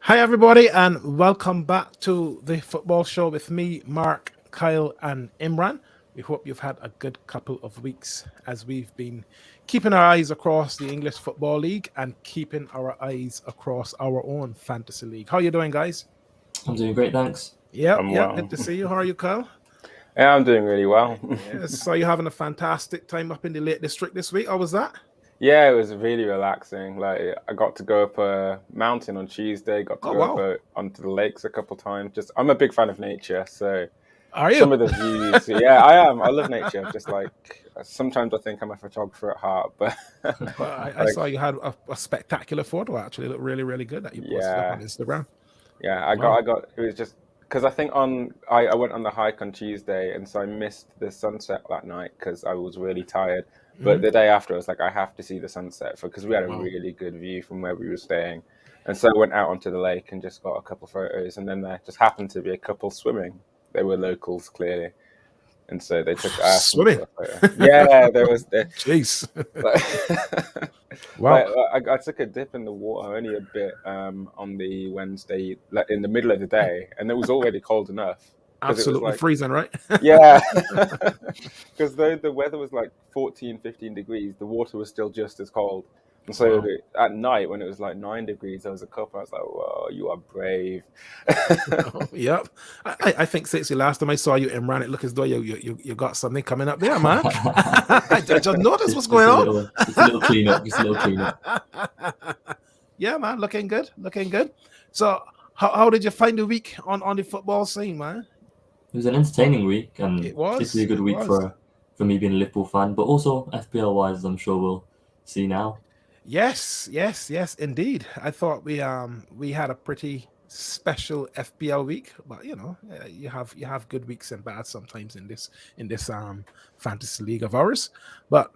Hi, everybody, and welcome back to the football show with me, Mark, Kyle, and Imran. We hope you've had a good couple of weeks as we've been keeping our eyes across the English Football League and keeping our eyes across our own fantasy league. How you doing, guys? I'm doing great, thanks. Yep, I'm yep. Good well. to see you. How are you, Kyle? Yeah, I'm doing really well. Yes. So you're having a fantastic time up in the Lake District this week. How was that? Yeah, it was really relaxing. Like I got to go up a mountain on Tuesday, got to Oh, go up wow. onto the lakes a couple times. Just I'm a big fan of nature, so Are you? some of the views. Yeah, I am. I love nature. Just like sometimes I think I'm a photographer at heart, but Well, I like saw you had a spectacular photo. Actually, it looked really, really good that you posted up on yeah, Instagram. yeah. Wow. I got. It was just because I think I went on the hike on Tuesday, and so I missed the sunset that night because I was really tired. But Mhm. the day after, I was like, I have to see the sunset because we had a Wow. really good view from where we were staying. And so I went out onto the lake and just got a couple photos. And then there just happened to be a couple swimming. They were locals, clearly. And so they took asked me Swimming. for a photo. Yeah, there was there. Jeez. Like, Wow. I took a dip in the water only a bit on the Wednesday, like in the middle of the day, and it was already cold enough because it was Absolutely like, freezing, right? yeah, because though the weather was like 14, 15 degrees, the water was still just as cold. And so Wow. at night, when it was like 9 degrees, there was a couple. I was like, "Whoa, you are brave." Yep. I think since the last time I saw you, Imran, it looked as though you got something coming up there, man. I just noticed what's going on. Just a little cleanup, just a little cleanup. Yeah, man, looking good, looking good. So, how did you find the week on the football scene, man? It was an entertaining week and It was, particularly a good it week was. for me being a Liverpool fan, but also FPL wise, I'm sure we'll see now. Yes, yes, yes, indeed. I thought we had a pretty special FPL week, but you have good weeks and bad sometimes in this fantasy league of ours. But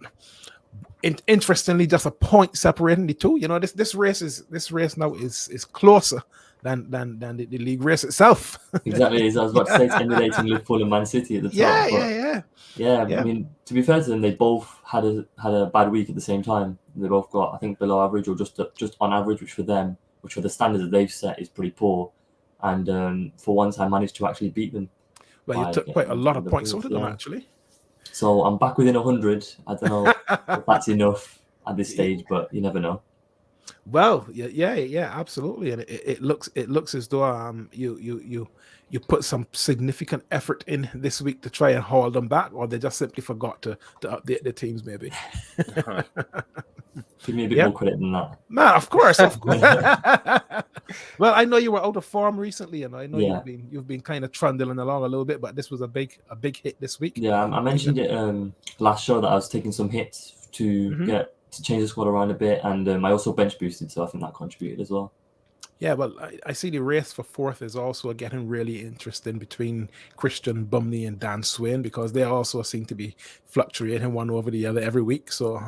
interestingly, just a point separating the two. This race now is closer than the league race itself. Exactly, as I was about to say, it's yeah, emulating Liverpool and Man City at the yeah, top, yeah, but yeah, yeah, I yeah. mean, to be fair to them, they both had a bad week at the same time. They both got, I think, below average or just on average, which for them, which for the standards that they've set, is pretty poor. And for once, I managed to actually beat them Well, you by took quite a getting lot of the points out points. of them Yeah, actually. so I'm back within 100. I don't know if that's enough at this stage, but you never know. Well, yeah, absolutely, and it looks as though you put some significant effort in this week to try and hold them back, or they just simply forgot to update the teams, maybe. Give me a bit Yeah, more credit than that. man, of course, of course. Well, I know you were out of form recently, and I know Yeah, you've been kind of trundling along a little bit, but this was a big hit this week. yeah. I Even mentioned it last show that I was taking some hits to Mhm. get to change the squad around a bit, and I also bench boosted, so I think that contributed as well. Yeah, well, I see the race for fourth is also getting really interesting between Christian Bumney and Dan Swain because they also seem to be fluctuating one over the other every week. So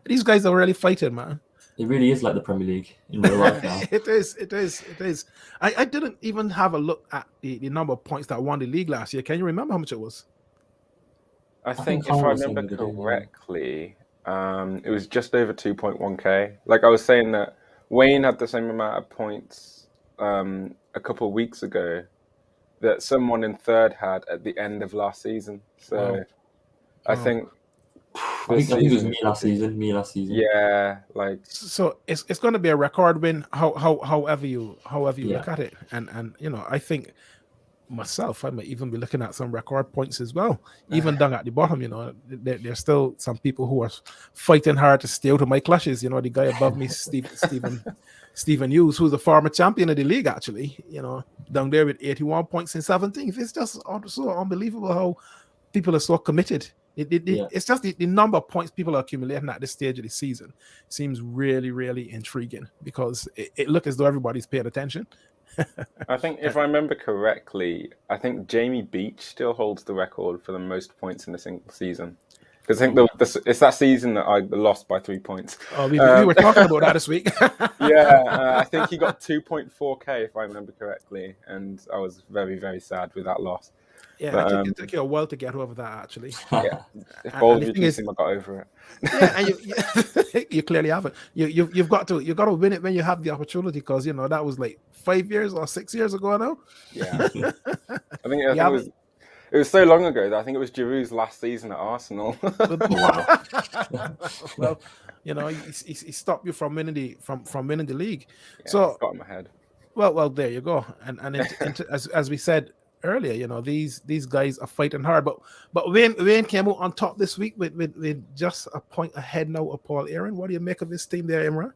these guys are really fighting, man. It really is like the Premier League in real life now. It is, it is, it is. I didn't even have a look at the number of points that won the league last year. Can you remember how much it was? I I think think if Kyle I was saying remember the other day, yeah. correctly, it was just over 2.1k. Like I was saying that Wayne had the same amount of points a couple of weeks ago that someone in third had at the end of last season. Wow. So I Wow. think I this think it was season is ridiculous. Me last season. Yeah, like So it's going to be a record win, however you Yeah, look at it, and I think myself, I might even be looking at some record points as well. Even down at the bottom, there's still some people who are fighting hard to stay out of my clashes. The guy above me, Stephen Hughes, who's a former champion of the league, actually, down there with 81 points in 17th. It's just so unbelievable how people are so committed. yeah. It's just the number of points people are accumulating at this stage of the season seems really, really intriguing because it looks as though everybody's paying attention. I think if I remember correctly, I think Jamie Beach still holds the record for the most points in a single season. Because I think it's that season that I lost by 3 points. We were talking about that this week. Yeah, I think he got 2.4k if I remember correctly, and I was very, very sad with that loss. Yeah, But it took you a while to get over that, actually. yeah, if And balls the of thing your is, team, I got over it. yeah, and you clearly haven't. You've got to win it when you have the opportunity, because that was like 5 years or 6 years ago now. Yeah, I think You it haven't. was so long ago that I think it was Giroud's last season at Arsenal. Wow. Well, he stopped you from winning the league. Yeah, So, it's got in my head. well, there you go. And as we said earlier, these guys are fighting hard. But Wayne came out on top this week with just a point ahead now of Paul Aaron. What do you make of this team there, Imran?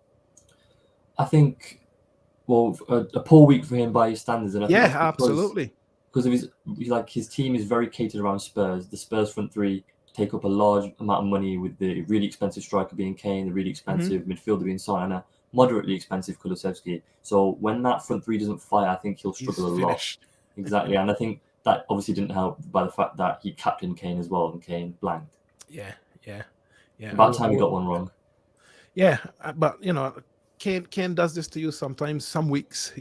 I think, well, a poor week for him by his standards, and I think Yeah, that's absolutely. because of his team is very catered around Spurs. The Spurs front three take up a large amount of money, with the really expensive striker being Kane, the really expensive midfielder being Son, and a moderately expensive Kulusevski. So when that front three doesn't fire, I think he'll struggle a lot. Exactly, and I think that obviously didn't help by the fact that he captained Kane as well, and Kane blanked. Yeah. About time he got one wrong. Yeah, but Kane does this to you sometimes, some weeks,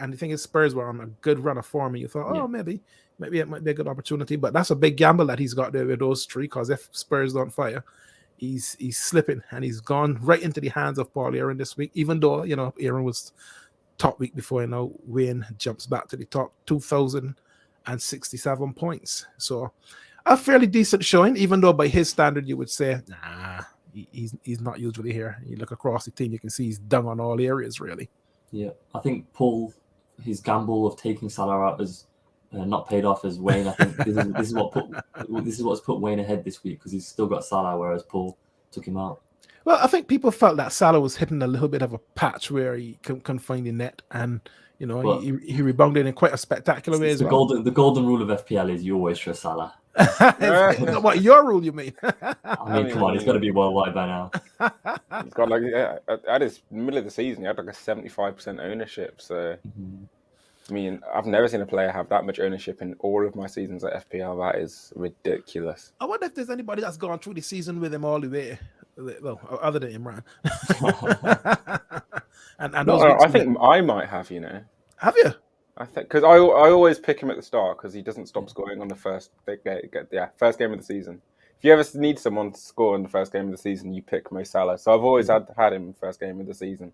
and the thing is, Spurs were on a good run of form, and you thought, oh, maybe it might be a good opportunity, but that's a big gamble that he's got there with those three, because if Spurs don't fire, he's slipping, and he's gone right into the hands of Paul Aaron this week, even though, Aaron was top week before, Wayne jumps back to the top, 2,067 points. So a fairly decent showing, even though by his standard, you would say, nah, he's not usually here. You look across the team, you can see he's done on all areas, really. Yeah, I think his gamble of taking Salah out has not paid off as Wayne. I think this is what's put Wayne ahead this week, because he's still got Salah, whereas Paul took him out. Well, I think people felt that Salah was hitting a little bit of a patch where he couldn't find the net, and he rebounded in quite a spectacular way as well. The golden rule of FPL is you always trust Salah. What, your rule, you mean? I mean, come on, he's got to be worldwide by now. He's got at his middle of the season, he had like a 75% ownership. So, I mean, I've never seen a player have that much ownership in all of my seasons at FPL. That is ridiculous. I wonder if there's anybody that's gone through the season with him all the way. Well, other than Imran. and I think I might have, Have you? I think because I always pick him at the start, because he doesn't stop scoring on the first first game of the season. If you ever need someone to score in the first game of the season, you pick Mo Salah. So I've always had him first game of the season,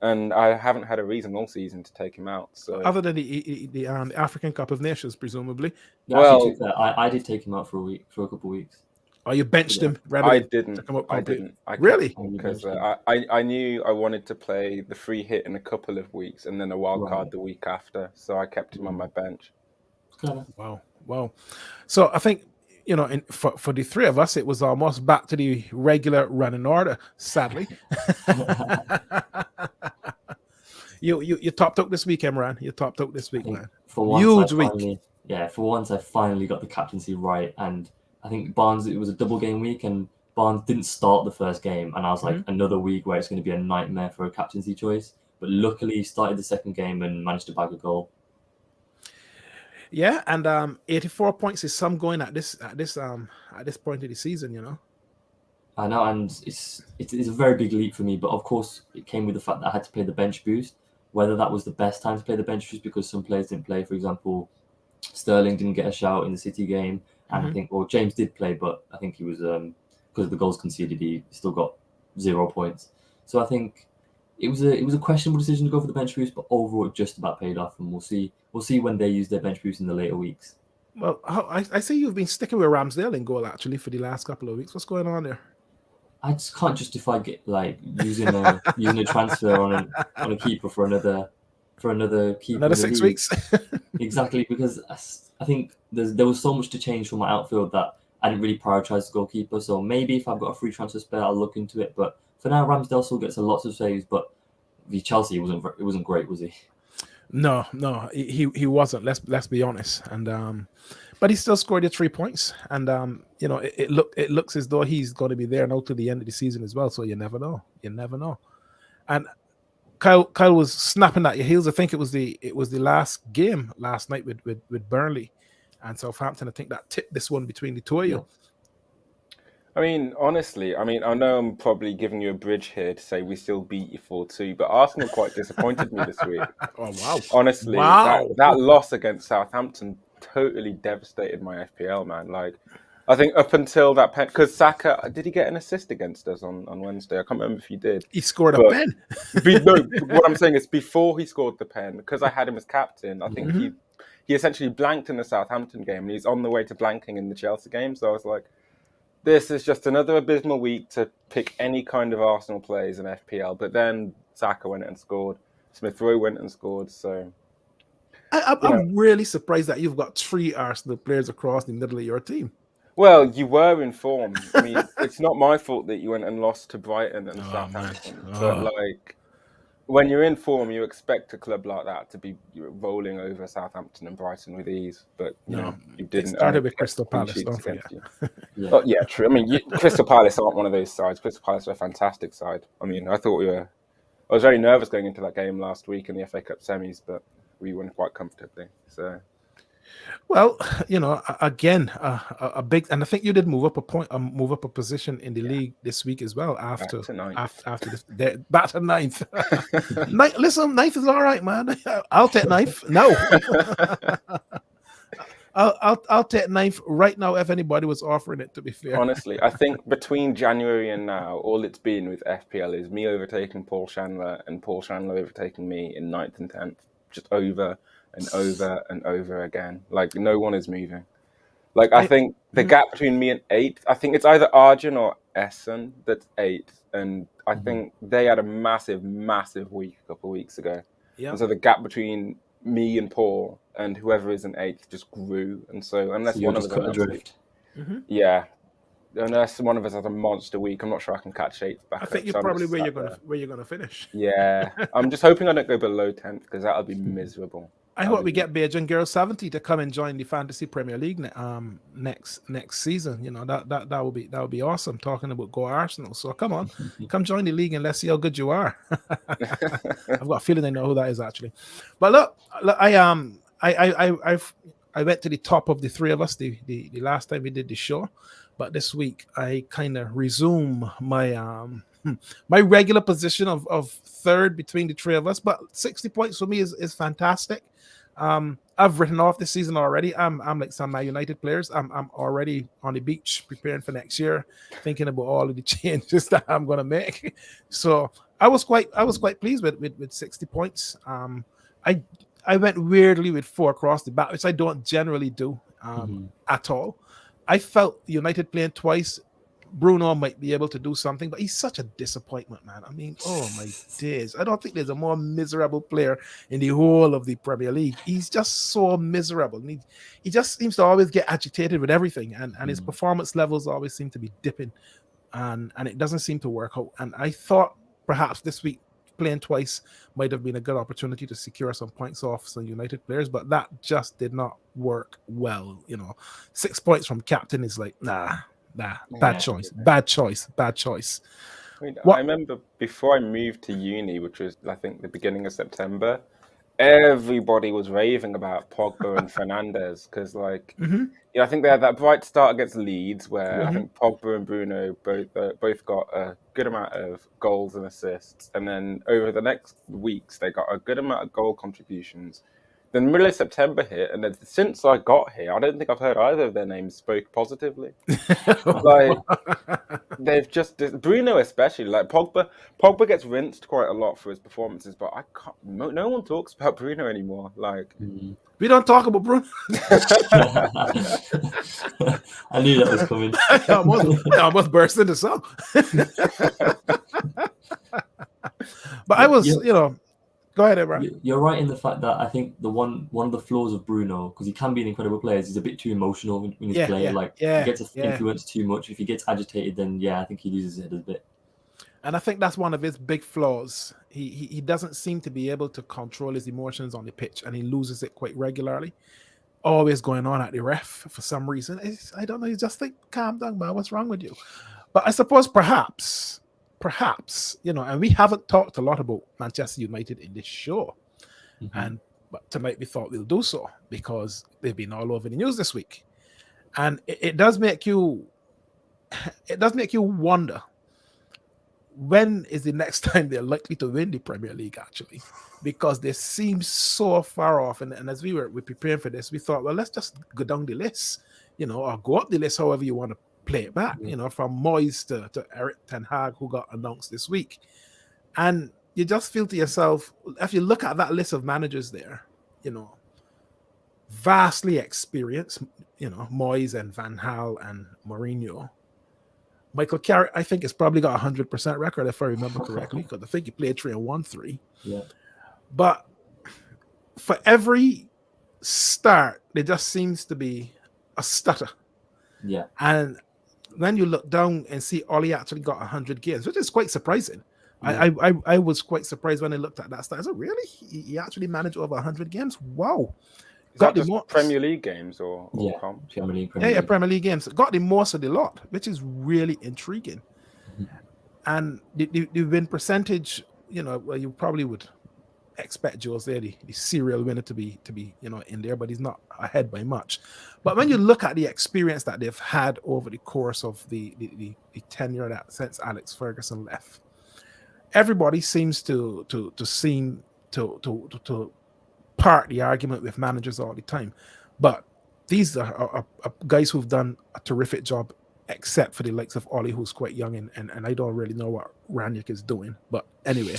and I haven't had a reason all season to take him out. So other than the African Cup of Nations, presumably. Well, I did take him out for a couple of weeks. Oh, you benched him? I didn't. Really? Because I knew I wanted to play the free hit in a couple of weeks, and then a wild card the week after. So I kept him on my bench. Wow. So I think, for the three of us, it was almost back to the regular running order, sadly. You topped out this week, Imran. You topped out this week, man. Huge week. For once, I finally got the captaincy right, and I think Barnes, it was a double game week, and Barnes didn't start the first game, and I was like, another week where it's going to be a nightmare for a captaincy choice. But luckily, he started the second game and managed to bag a goal. Yeah, and 84 points is some going at this point of the season, I know, and it's a very big leap for me. But of course, it came with the fact that I had to play the bench boost. Whether that was the best time to play the bench boost because some players didn't play, for example, Sterling didn't get a shout in the City game. And I think, James did play, but I think he was, because of the goals conceded, he still got 0 points. So I think it was a questionable decision to go for the bench boost, but overall it just about paid off, and we'll see when they use their bench boost in the later weeks. Well, I see you've been sticking with Ramsdale in goal actually for the last couple of weeks. What's going on there? I just can't justify using a transfer on a keeper for another keeper. Another 6 weeks. Exactly, because I think there was so much to change for my outfield that I didn't really prioritize the goalkeeper. So maybe if I've got a free transfer spare, I'll look into it. But for now, Ramsdale still gets a lot of saves. But the Chelsea, it wasn't great, was he? No, he wasn't. Let's be honest. And but he still scored 3 points. And it looks as though he's going to be there now to the end of the season as well. So you never know. And Kyle was snapping at your heels. I think it was the last game last night with Burnley and Southampton. I think that tipped this one between the two of you. I mean, honestly, I know I'm probably giving you a bridge here to say we still beat you 4-2, but Arsenal quite disappointed me this week. Oh, wow. Honestly, wow. That loss against Southampton totally devastated my FPL, man. Like, I think up until that pen, because Saka, did he get an assist against us on Wednesday? I can't remember if he did. He scored a But pen. No, what I'm saying is before he scored the pen, because I had him as captain, I think he essentially blanked in the Southampton game, and he's on the way to blanking in the Chelsea game. So I was like, this is just another abysmal week to pick any kind of Arsenal plays in FPL. But then Saka went and scored. Smith Rowe went and scored. So I'm really surprised that you've got 3 Arsenal players across the middle of your team. well, you were in form. I mean, it's not my fault that you went and lost to Brighton and Southampton. But like, when you're in form, you expect a club like that to be rolling over Southampton and Brighton with ease. But you didn't. It started with Crystal Palace, don't forget. Oh, yeah, true. I mean, Crystal Palace aren't one of those sides. Crystal Palace are a fantastic side. I mean, I was very nervous going into that game last week in the FA Cup semis, but we won quite comfortably. So. Well, again, a big, and I think you did move up a position in the league this week as well. After this, back to 9th. Listen, 9th is all right, man. I'll take 9th. No, I'll take 9th right now if anybody was offering it. To be fair, honestly, I think between January and now, all it's been with FPL is me overtaking Paul Chandler and Paul Chandler overtaking me in 9th and 10th, just over and over and over again. Like, no one is moving. Like, I think the gap between me and 8th, I think it's either Arjun or Essen that's 8th. And I think they had a massive, massive week a couple of weeks ago. Yeah. And so the gap between me and Paul and whoever is in 8th just grew. And so unless one of us unless one of us has a monster week, I'm not sure I can catch 8th back. I think you're probably where you're gonna finish. Yeah. I'm just hoping I don't go below 10th, because that'll be miserable. I hope we get Bajan Girl 70 to come and join the Fantasy Premier League next season. That would be awesome. Talking about Go Arsenal. So come on, come join the league and let's see how good you are. I've got a feeling I know who that is actually. But look, I went to the top of the 3 of us the last time we did the show, but this week I kind of resume my my regular position of 3rd between the 3 of us. But 60 points for me is fantastic. I've written off this season already. I'm like some Man United players. I'm already on the beach preparing for next year, thinking about all of the changes that I'm going to make. So I was quite pleased with 60 points. I went weirdly with 4 across the back, which I don't generally do at all. I felt United playing twice, Bruno might be able to do something, but he's such a disappointment, man. I mean, oh my days. I don't think there's a more miserable player in the whole of the Premier League. He's just so miserable. And he just seems to always get agitated with everything, and his performance levels always seem to be dipping, and it doesn't seem to work out. And I thought perhaps this week playing twice might have been a good opportunity to secure some points off some United players, but that just did not work well. 6 points from captain is like, bad choice. I mean, I remember before I moved to uni, which was I think the beginning of September, everybody was raving about Pogba and Fernandes because, like, I think they had that bright start against Leeds where I think Pogba and Bruno both got a good amount of goals and assists, and then over the next weeks they got a good amount of goal contributions. Then middle of September hit, and then since I got here, I don't think I've heard either of their names spoke positively. Like, they've just Bruno especially. Like Pogba gets rinsed quite a lot for his performances, but I can't. No one talks about Bruno anymore. Like, we don't talk about Bruno. I knew that was coming. I almost burst into song. But I was, Go ahead, Imran. You're right in the fact that I think one of the flaws of Bruno, because he can be an incredible player, is he's a bit too emotional when he's playing. He gets influenced too much. If he gets agitated, then I think he loses it a bit. And I think that's one of his big flaws. He doesn't seem to be able to control his emotions on the pitch, and he loses it quite regularly. Always going on at the ref for some reason. I don't know. You just think, calm down, man. What's wrong with you? But I suppose perhaps, and we haven't talked a lot about Manchester United in this show, but tonight we thought we'll do so because they've been all over the news this week, and it does make you wonder when is the next time they're likely to win the Premier League, actually? Because they seem so far off. And as we were preparing for this, we thought, well, let's just go down the list, or go up the list, however you want to play it back, from Moyes to Eric Ten Hag, who got announced this week. And you just feel to yourself, if you look at that list of managers there, vastly experienced, Moyes and Van Gaal and Mourinho. Michael Carrick, I think, has probably got 100% record, if I remember correctly, because I think he played 3 and won 3. Yeah. But for every start, there just seems to be a stutter. Yeah. And then you look down and see Ollie actually got 100 games, which is quite surprising. Yeah. I was quite surprised when I looked at that stat. I said, really? He actually managed over 100 games? Wow. Is that just Premier League games or comp? Premier League. Premier League games. Got the most of the lot, which is really intriguing. Mm-hmm. And the win percentage, well, you probably would expect Jose, the serial winner, to be in there, but he's not ahead by much. But when you look at the experience that they've had over the course of the tenure that since Alex Ferguson left, everybody seems to part the argument with managers all the time. But these are guys who've done a terrific job, except for the likes of Ollie, who's quite young, and I don't really know what Ranić is doing. But anyway,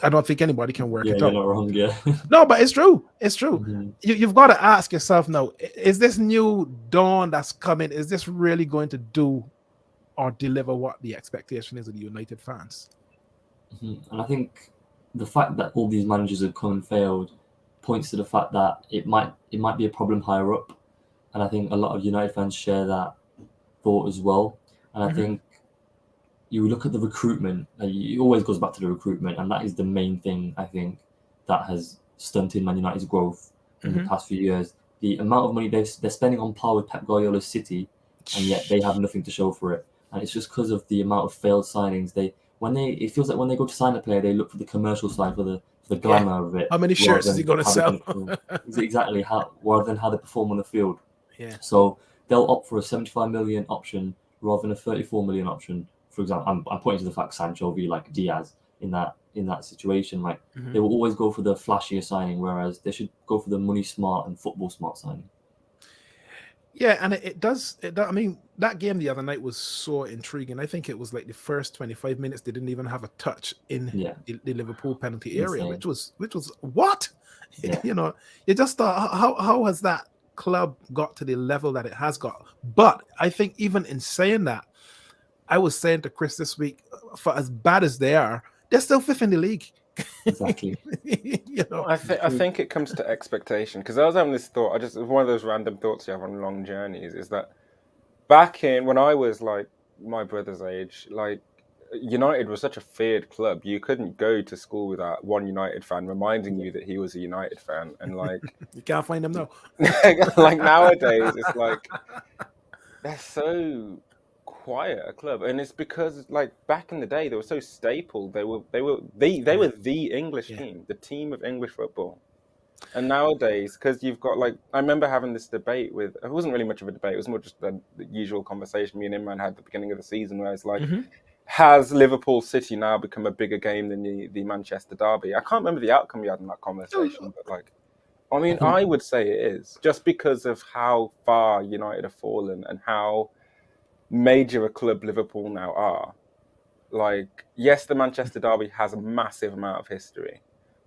I don't think anybody can work it out. You're not wrong, yeah. No, but it's true. It's true. Mm-hmm. You've got to ask yourself now, is this new dawn that's coming, is this really going to do or deliver what the expectation is of the United fans? Mm-hmm. And I think the fact that all these managers have come and failed points to the fact that it might be a problem higher up, and I think a lot of United fans share that thought as well. And I think you look at the recruitment, it always goes back to the recruitment, and that is the main thing I think that has stunted Man United's growth in the past few years. The amount of money they're spending on par with Pep Guardiola's City, and yet they have nothing to show for it, and it's just because of the amount of failed signings. It feels like when they go to sign a player, they look for the commercial side, for the glamour of it. How many shirts is he going to sell? Exactly, rather than how they perform on the field. Yeah. So they'll opt for a 75 million option rather than a 34 million option. For example, I'm pointing to the fact Sancho be like Diaz in that situation. Like they will always go for the flashier signing, whereas they should go for the money smart and football smart signing. Yeah, and it does. I mean, that game the other night was so intriguing. I think it was like the first 25 minutes they didn't even have a touch in the Liverpool penalty area, which was what? Yeah. You just thought, how has that club got to the level that it has got? But I think even in saying that, I was saying to Chris this week, for as bad as they are, they're still fifth in the league. Exactly. I think it comes to expectation, because I was having this thought. One of those random thoughts you have on long journeys is that back when I was like my brother's age, like United was such a feared club. You couldn't go to school without one United fan reminding you that he was a United fan, and like you can't find him now. Like nowadays, it's like they're so quiet a club, and it's because like back in the day they were so staple. They were the English team, the team of English football. And nowadays, because you've got like, I remember having this debate with, it wasn't really much of a debate, it was more just the usual conversation me and Imran had at the beginning of the season, where it's like, has Liverpool City now become a bigger game than the Manchester derby? I can't remember the outcome we had in that conversation, but like, I mean, I would say it is, just because of how far United have fallen and how major a club Liverpool now are. Like, yes, the Manchester derby has a massive amount of history,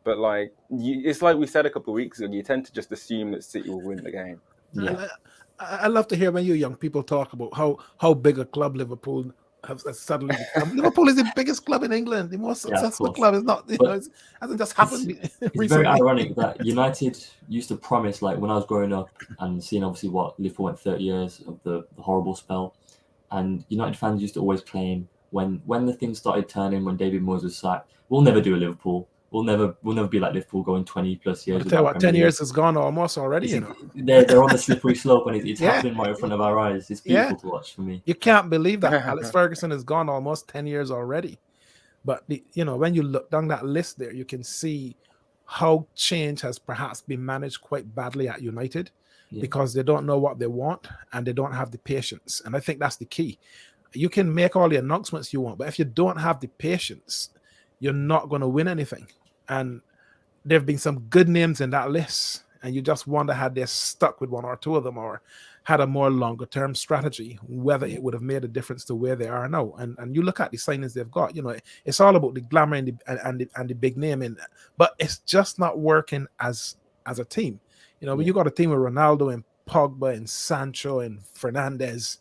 but like, it's like we said a couple of weeks ago, you tend to just assume that City will win the game. Yeah. I love to hear when you young people talk about how big a club Liverpool has suddenly become. Liverpool is the biggest club in England, the most successful club. It's not, it hasn't just happened it's recently. Very ironic that United used to promise, like when I was growing up and seeing obviously what Liverpool went 30 years of the horrible spell, and United fans used to always claim when the things started turning, when David Moyes was sacked, we'll never do a Liverpool. We'll never be like Liverpool going 20 plus years. I tell you what, 10 years has gone almost already. They're on the slippery slope, and it's happening right in front of our eyes. It's beautiful to watch for me. You can't believe that Alex Ferguson has gone almost 10 years already. But when you look down that list there, you can see how change has perhaps been managed quite badly at United, because they don't know what they want and they don't have the patience. And I think that's the key. you can make all the announcements you want, but if you don't have the patience, you're not going to win anything. And there have been some good names in that list, and you just wonder had they stuck with one or two of them or had a more longer term strategy, whether it would have made a difference to where they are now. And you look at the signings they've got, it's all about the glamour and the big name, but it's just not working as a team. When you got a team with Ronaldo and Pogba and Sancho and Fernandez,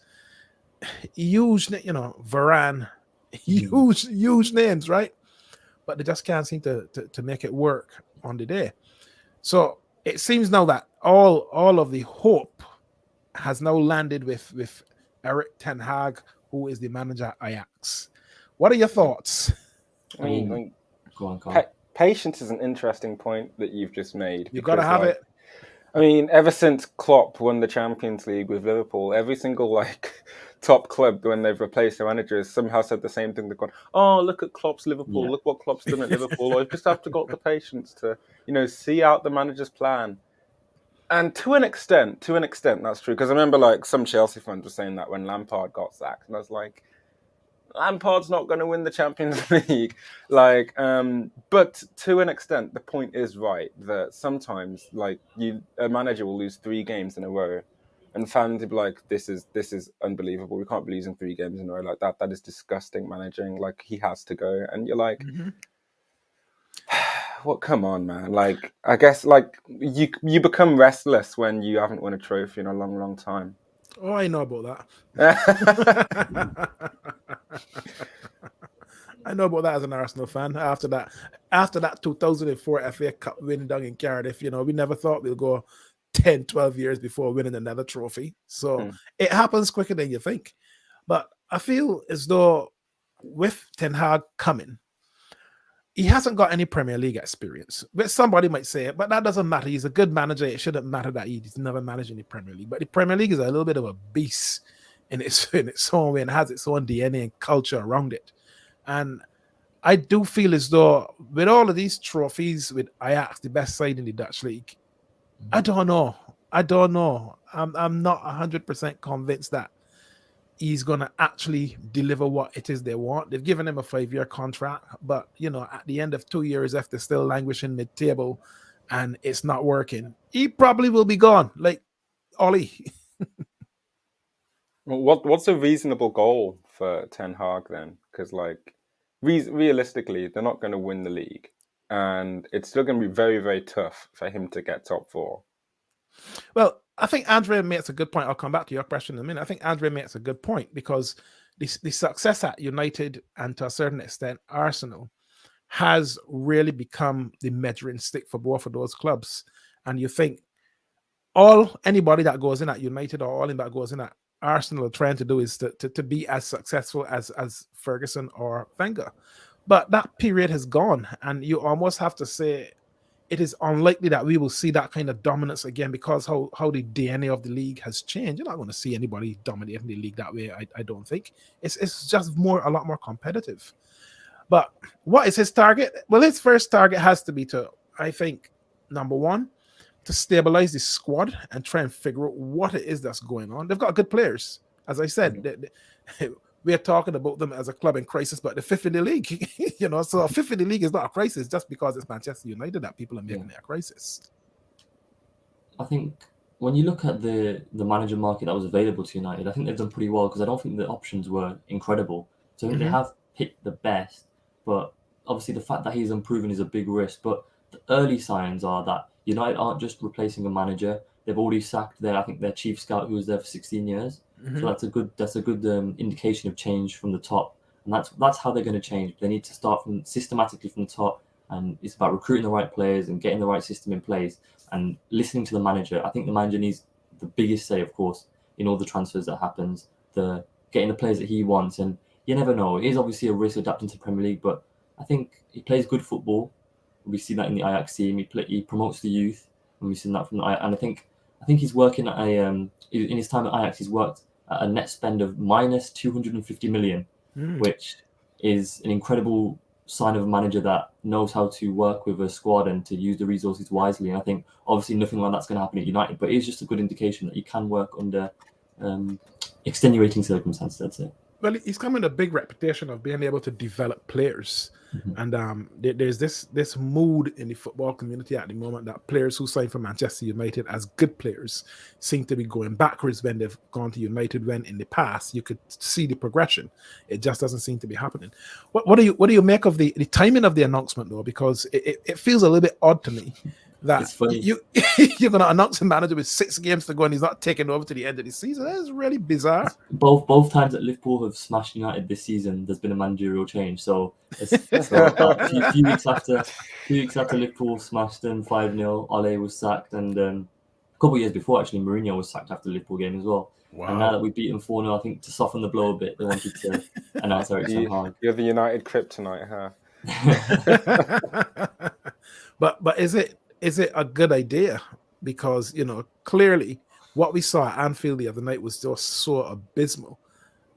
huge, Varane, huge names, right? But they just can't seem to make it work on the day. So it seems now that all of the hope has now landed with Erik ten Hag, who is the manager at Ajax. What are your thoughts? I mean, go on. Patience is an interesting point that you've just made. You've got to have it. I mean, ever since Klopp won the Champions League with Liverpool, every single top club, when they've replaced their managers, somehow said the same thing. They've gone, "Oh, look at Klopp's Liverpool. Yeah. Look what Klopp's done at Liverpool. I just have to got the patience to, see out the manager's plan." And to an extent, that's true. Because I remember, some Chelsea fans were saying that when Lampard got sacked, and I was like, Lampard's not going to win the Champions League. But to an extent, the point is right that sometimes, a manager will lose 3 games in a row, and fans will be like, "This is unbelievable. We can't be losing 3 games in a row like that. That is disgusting managing. He has to go." And you're like, "Well, come on, man. I guess you become restless when you haven't won a trophy in a long, long time." Oh, I know about that. I know about that as an Arsenal fan. After that 2004 FA Cup win down in Cardiff, we never thought we'll go 10, 12 years before winning another trophy. So it happens quicker than you think. But I feel as though with Ten Hag coming, he hasn't got any Premier League experience. But somebody might say it, but that doesn't matter. He's a good manager. It shouldn't matter that he's never managed in the Premier League. But the Premier League is a little bit of a beast in its own way and has its own DNA and culture around it. And I do feel as though with all of these trophies with Ajax, the best side in the Dutch league, I don't know. I'm not 100% convinced that he's going to actually deliver what it is they want. They've given him a 5-year contract, but, at the end of 2 years, if they're still languishing mid-table and it's not working, he probably will be gone, like Ollie. What's a reasonable goal for Ten Hag then? Because, realistically, they're not going to win the league, and it's still going to be very, very tough for him to get top 4. Well, I think Andre makes a good point. I'll come back to your question in a minute. I think Andre makes a good point because the success at United and to a certain extent Arsenal has really become the measuring stick for both of those clubs. And you think anybody that goes in at United or anybody that goes in at Arsenal are trying to do is to be as successful as Ferguson or Wenger. But that period has gone, and you almost have to say it is unlikely that we will see that kind of dominance again because how the DNA of the league has changed. You're not going to see anybody dominating the league that way, I don't think. It's just a lot more competitive. But what is his target? Well, his first target has to be to, I think, number one, to stabilize the squad and try and figure out what it is that's going on. They've got good players. As I said, we're talking about them as a club in crisis, but the 5th in the league, so a 5th in the league is not a crisis just because it's Manchester United that people are making it a crisis. I think when you look at the manager market that was available to United, I think they've done pretty well because I don't think the options were incredible. So I think they have picked the best, but obviously the fact that he's unproven is a big risk. But the early signs are that United aren't just replacing a manager. They've already sacked their chief scout who was there for 16 years. So that's a good indication of change from the top, and that's how they're going to change. They need to start systematically from the top, and it's about recruiting the right players and getting the right system in place and listening to the manager. I think the manager needs the biggest say, of course, in all the transfers that happens, getting the players that he wants. And you never know. It is obviously a risk adapting to the Premier League, but I think he plays good football. We see that in the Ajax team. He promotes the youth, and we've seen that from the Ajax. And I think he's working at in his time at Ajax, he's worked at a net spend of minus 250 million, which is an incredible sign of a manager that knows how to work with a squad and to use the resources wisely. And I think obviously nothing like that's going to happen at United, but it is just a good indication that you can work under extenuating circumstances, I'd say. Well, he's come with a big reputation of being able to develop players, and there's this mood in the football community at the moment that players who sign for Manchester United as good players seem to be going backwards when they've gone to United. When in the past you could see the progression, it just doesn't seem to be happening. What do you make of the timing of the announcement though? Because it feels a little bit odd to me that you're going to announce a manager with 6 games to go and he's not taking over to the end of the season. That's really bizarre. Both times that Liverpool have smashed United this season, there's been a managerial change. So a few weeks after Liverpool smashed them 5-0, Ole was sacked, and a couple of years before, actually, Mourinho was sacked after the Liverpool game as well. Wow. And now that we beat them 4-0, I think to soften the blow a bit, they wanted to announce Eric Ten Hag. You're the United kryptonite, huh? But is it a good idea? Because clearly what we saw at Anfield the other night was just so abysmal.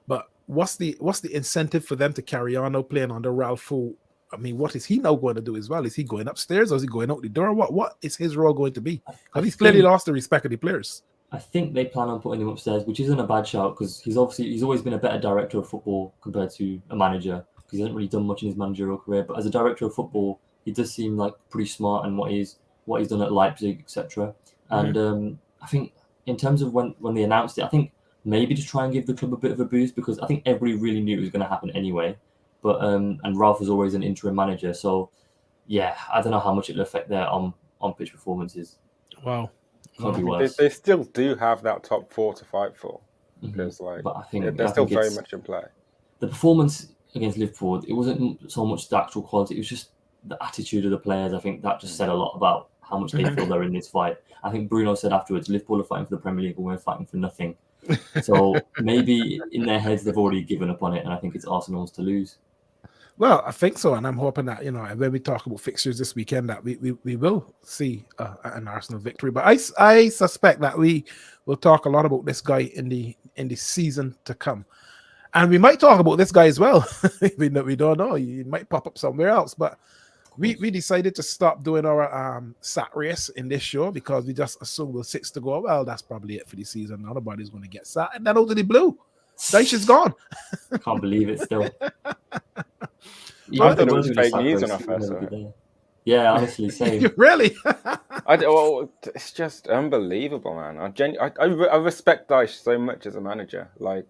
But what's the incentive for them to carry on now playing under Ralph? Who, I mean, what is he now going to do as well? Is he going upstairs or is he going out the door? What is his role going to be? Because he's clearly lost the respect of the players. I think they plan on putting him upstairs, which isn't a bad shout because he's always been a better director of football compared to a manager because he hasn't really done much in his managerial career. But as a director of football, he does seem like pretty smart and what he's done at Leipzig, etc. And I think in terms of when they announced it, I think maybe to try and give the club a bit of a boost because I think everybody really knew it was going to happen anyway. But and Ralph was always an interim manager, so yeah, I don't know how much it'll affect their on pitch performances. Wow. They still do have that top 4 to fight for because but I think they're still very much in play. The performance against Liverpool, it wasn't so much the actual quality, it was just the attitude of the players. I think that just said a lot about how much they feel they're in this fight. I think Bruno said afterwards, Liverpool are fighting for the Premier League and we're fighting for nothing. So maybe in their heads they've already given up on it, and I think it's Arsenal's to lose. Well, I think so, and I'm hoping that when we talk about fixtures this weekend, that we will see an Arsenal victory. But I suspect that we will talk a lot about this guy in the season to come, and we might talk about this guy as well. we don't know; he might pop up somewhere else. But we decided to stop doing our sack race in this show because we just assumed with 6 to go. Well, that's probably it for the season. Nobody's going to get sacked, and then out of the blue, Dyche is gone. Can't believe it still. I thought it was fake news on our first. Yeah, honestly, same. Really? It's just unbelievable, man. I respect Dyche so much as a manager. Like,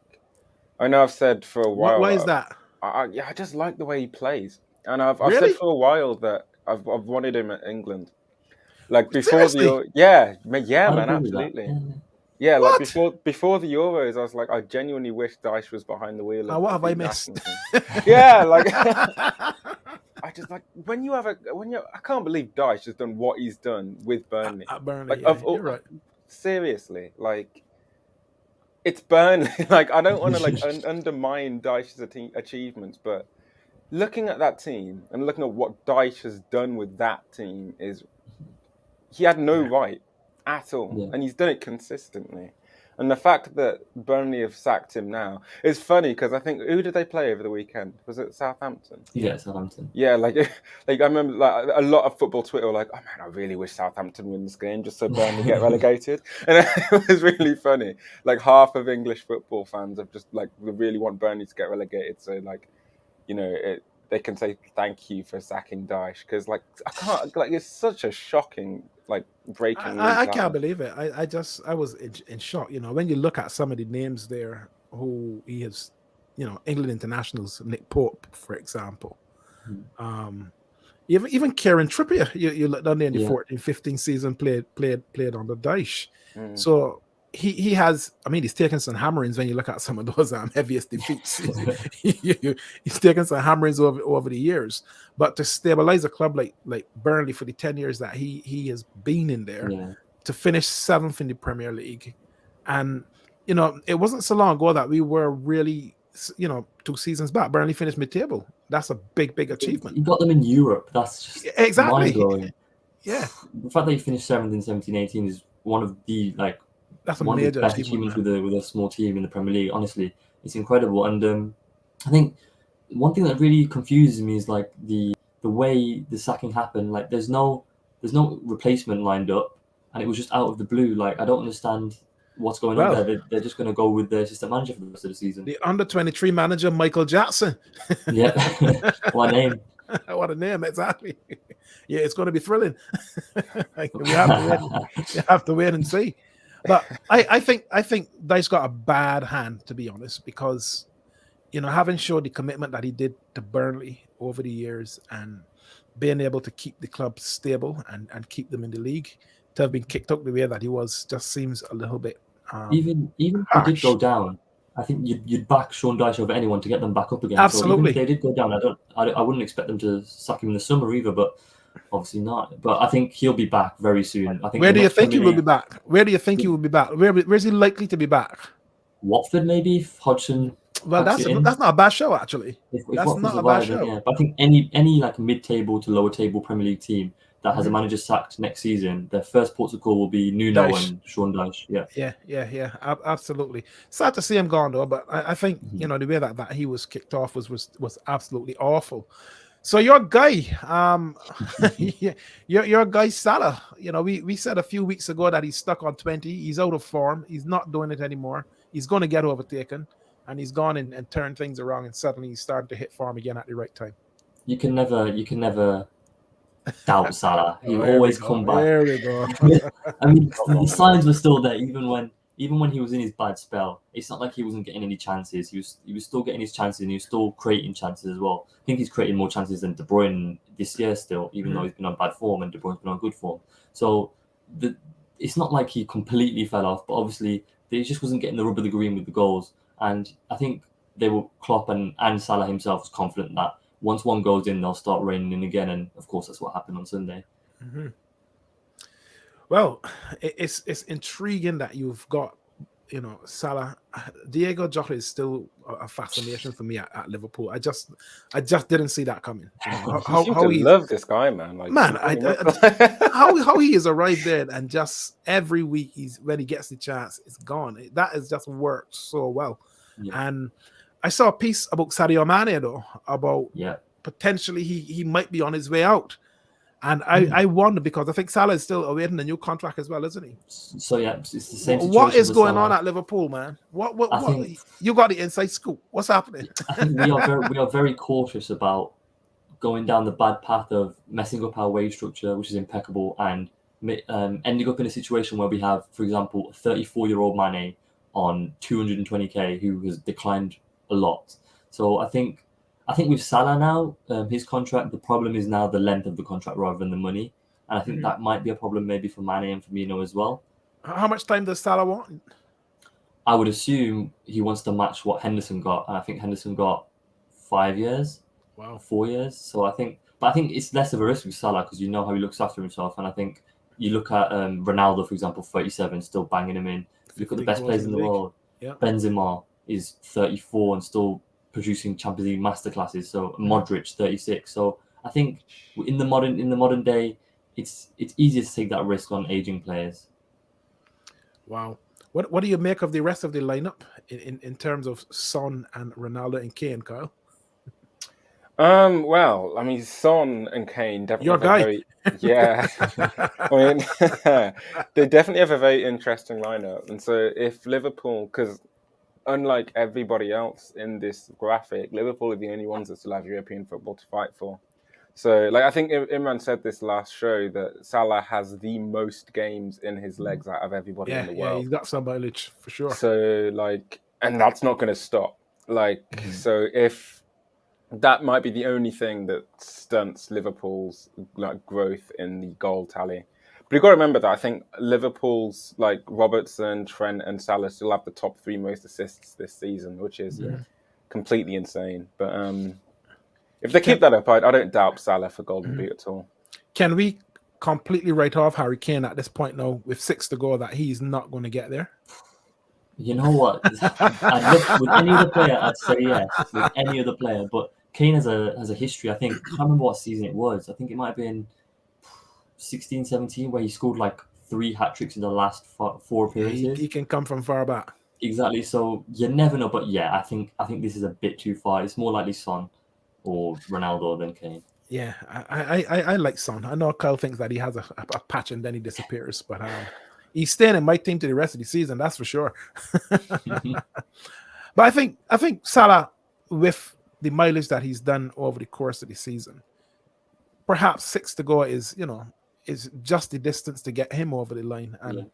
I know I've said for a while. Why is that? I just like the way he plays, and I've Really? said for a while that I've wanted him at England. Like before Seriously? man, absolutely. Yeah, What? like before the Euros, I was like, I genuinely wish Dyche was behind the wheel. What have I missed? Yeah, like I just like when you I can't believe Dyche has done what he's done with Burnley. At Burnley, like, you're right. Seriously, like it's Burnley. Like I don't want to like undermine Dyche's achievements, but looking at that team and looking at what Dyche has done with that team he had no right at all, and he's done it consistently. And the fact that Burnley have sacked him now is funny because I think who did they play over the weekend? Was it Southampton? Yeah, Southampton. Yeah, like I remember like a lot of football Twitter were like, "Oh man, I really wish Southampton win this game just so Burnley get relegated." And it was really funny. Like half of English football fans have just like really want Burnley to get relegated, so like they can say thank you for sacking Dyche because like I can't like it's such a shocking like breaking news. I can't believe it. I was in shock. When you look at some of the names there who he has, England internationals, Nick Pope, for example. Even Kieran Trippier, you look down there in the 14-15 season played under Dyche. So he has, I mean, he's taken some hammerings when you look at some of those heaviest defeats. He's taken some hammerings over the years. But to stabilize a club like Burnley for the 10 years that he has been in there, to finish 7th in the Premier League. And, it wasn't so long ago that we were really, 2 seasons back, Burnley finished mid-table. That's a big achievement. You got them in Europe. That's just exactly mind-blowing. Yeah. The fact that you finished 7th in 17-18 is one of the, that's a one of major the best achievements with a small team in the Premier League. Honestly, it's incredible. And I think one thing that really confuses me is like the way the sacking happened. Like there's no replacement lined up, and it was just out of the blue. Like I don't understand what's going on Well, there. They're just going to go with the assistant manager for the rest of the season. the under-23 manager, Michael Jackson. Yeah, what a name. What a name, exactly. Yeah, it's going to be thrilling. we have to wait and see. But I think Dice got a bad hand, to be honest, because having showed the commitment that he did to Burnley over the years and being able to keep the club stable and keep them in the league, to have been kicked out the way that he was just seems a little bit even if they did go down, I think you'd back Sean Dyche over anyone to get them back up again. Absolutely. So even if they did go down, I wouldn't expect them to sack him in the summer either, but obviously not. But I think he'll be back very soon. I think. Where do you think he will be back? Where do you think he will be back? Where's he likely to be back? Watford, maybe, if Hodgson. Well, that's not a bad show, actually. If that's Watford not a bad show. Yeah. But I think any like mid-table to lower-table Premier League team that has a manager sacked next season, their first port of call will be Nuno and Sean Dyche. Yeah, absolutely. Sad to see him gone though, but I think the way that he was kicked off was absolutely awful. So your guy, your guy Salah, we said a few weeks ago that he's stuck on 20. He's out of form. He's not doing it anymore. He's going to get overtaken, and he's gone and turned things around, and suddenly he's starting to hit form again at the right time. You can never doubt Salah. He always come back. There we go. I mean, the signs were still there even when he was in his bad spell. It's not like he wasn't getting any chances. He was still getting his chances, and he was still creating chances as well. I think he's creating more chances than De Bruyne this year still, even though he's been on bad form and De Bruyne's been on good form. So it's not like he completely fell off, but obviously he just wasn't getting the rub of the green with the goals. And I think Klopp and Salah himself was confident that once one goes in, they'll start raining in again. And of course, that's what happened on Sunday. Mm-hmm. Well, it's intriguing that you've got, Salah. Diego Jota is still a fascination for me at Liverpool. I just didn't see that coming. How he love this guy, man. How he has arrived there and just every week when he gets the chance, it's gone. That has just worked so well. Yeah. And I saw a piece about Sadio Mane though, about potentially he might be on his way out. And I wonder, because I think Salah is still awaiting a new contract as well, isn't he? So it's the same situation. What is going on at Liverpool, man? What you got the inside scoop? What's happening? I think we are very cautious about going down the bad path of messing up our wage structure, which is impeccable, and ending up in a situation where we have, for example, a 34-year-old Mane on 220k who has declined a lot. So I think with Salah now, his contract, the problem is now the length of the contract rather than the money. And I think that might be a problem maybe for Mane and Firmino as well. How much time does Salah want? I would assume he wants to match what Henderson got. And I think Henderson got 5 years. Wow. 4 years. So I think it's less of a risk with Salah because you know how he looks after himself. And I think you look at Ronaldo, for example, 37, still banging him in. You look at the best players in the world. Yeah. Benzema is 34 and still producing Champions League masterclasses. So Modric 36. So I think in the modern day, it's easier to take that risk on aging players. Wow. What do you make of the rest of the lineup in terms of Son and Ronaldo and Kane, Kyle? Well, I mean, Son and Kane definitely your guy. I mean, they definitely have a very interesting lineup. And so if Liverpool, because unlike everybody else in this graphic, Liverpool are the only ones that still have European football to fight for. So, I think Imran said this last show that Salah has the most games in his legs out of everybody in the world. Yeah, he's got some mileage for sure. So, and that's not going to stop. So if that might be the only thing that stunts Liverpool's growth in the goal tally. But you've got to remember that I think Liverpool's Robertson, Trent and Salah still have the top 3 most assists this season, which is completely insane. But if they keep that up, I don't doubt Salah for Golden Boot at all. Can we completely write off Harry Kane at this point now with 6 to go that he's not going to get there? You know what? With any other player, I'd say yes. With any other player, but Kane has a history. I think I can't remember what season it was. I think it might have been 16-17 where he scored 3 hat-tricks in the last 4 appearances. He can come from far back. Exactly. So you never know. But yeah, I think this is a bit too far. It's more likely Son or Ronaldo than Kane. Yeah, I like Son. I know Kyle thinks that he has a patch and then he disappears, but he's staying in my team to the rest of the season. That's for sure. But I think Salah, with the mileage that he's done over the course of the season, perhaps 6 to go is just the distance to get him over the line. And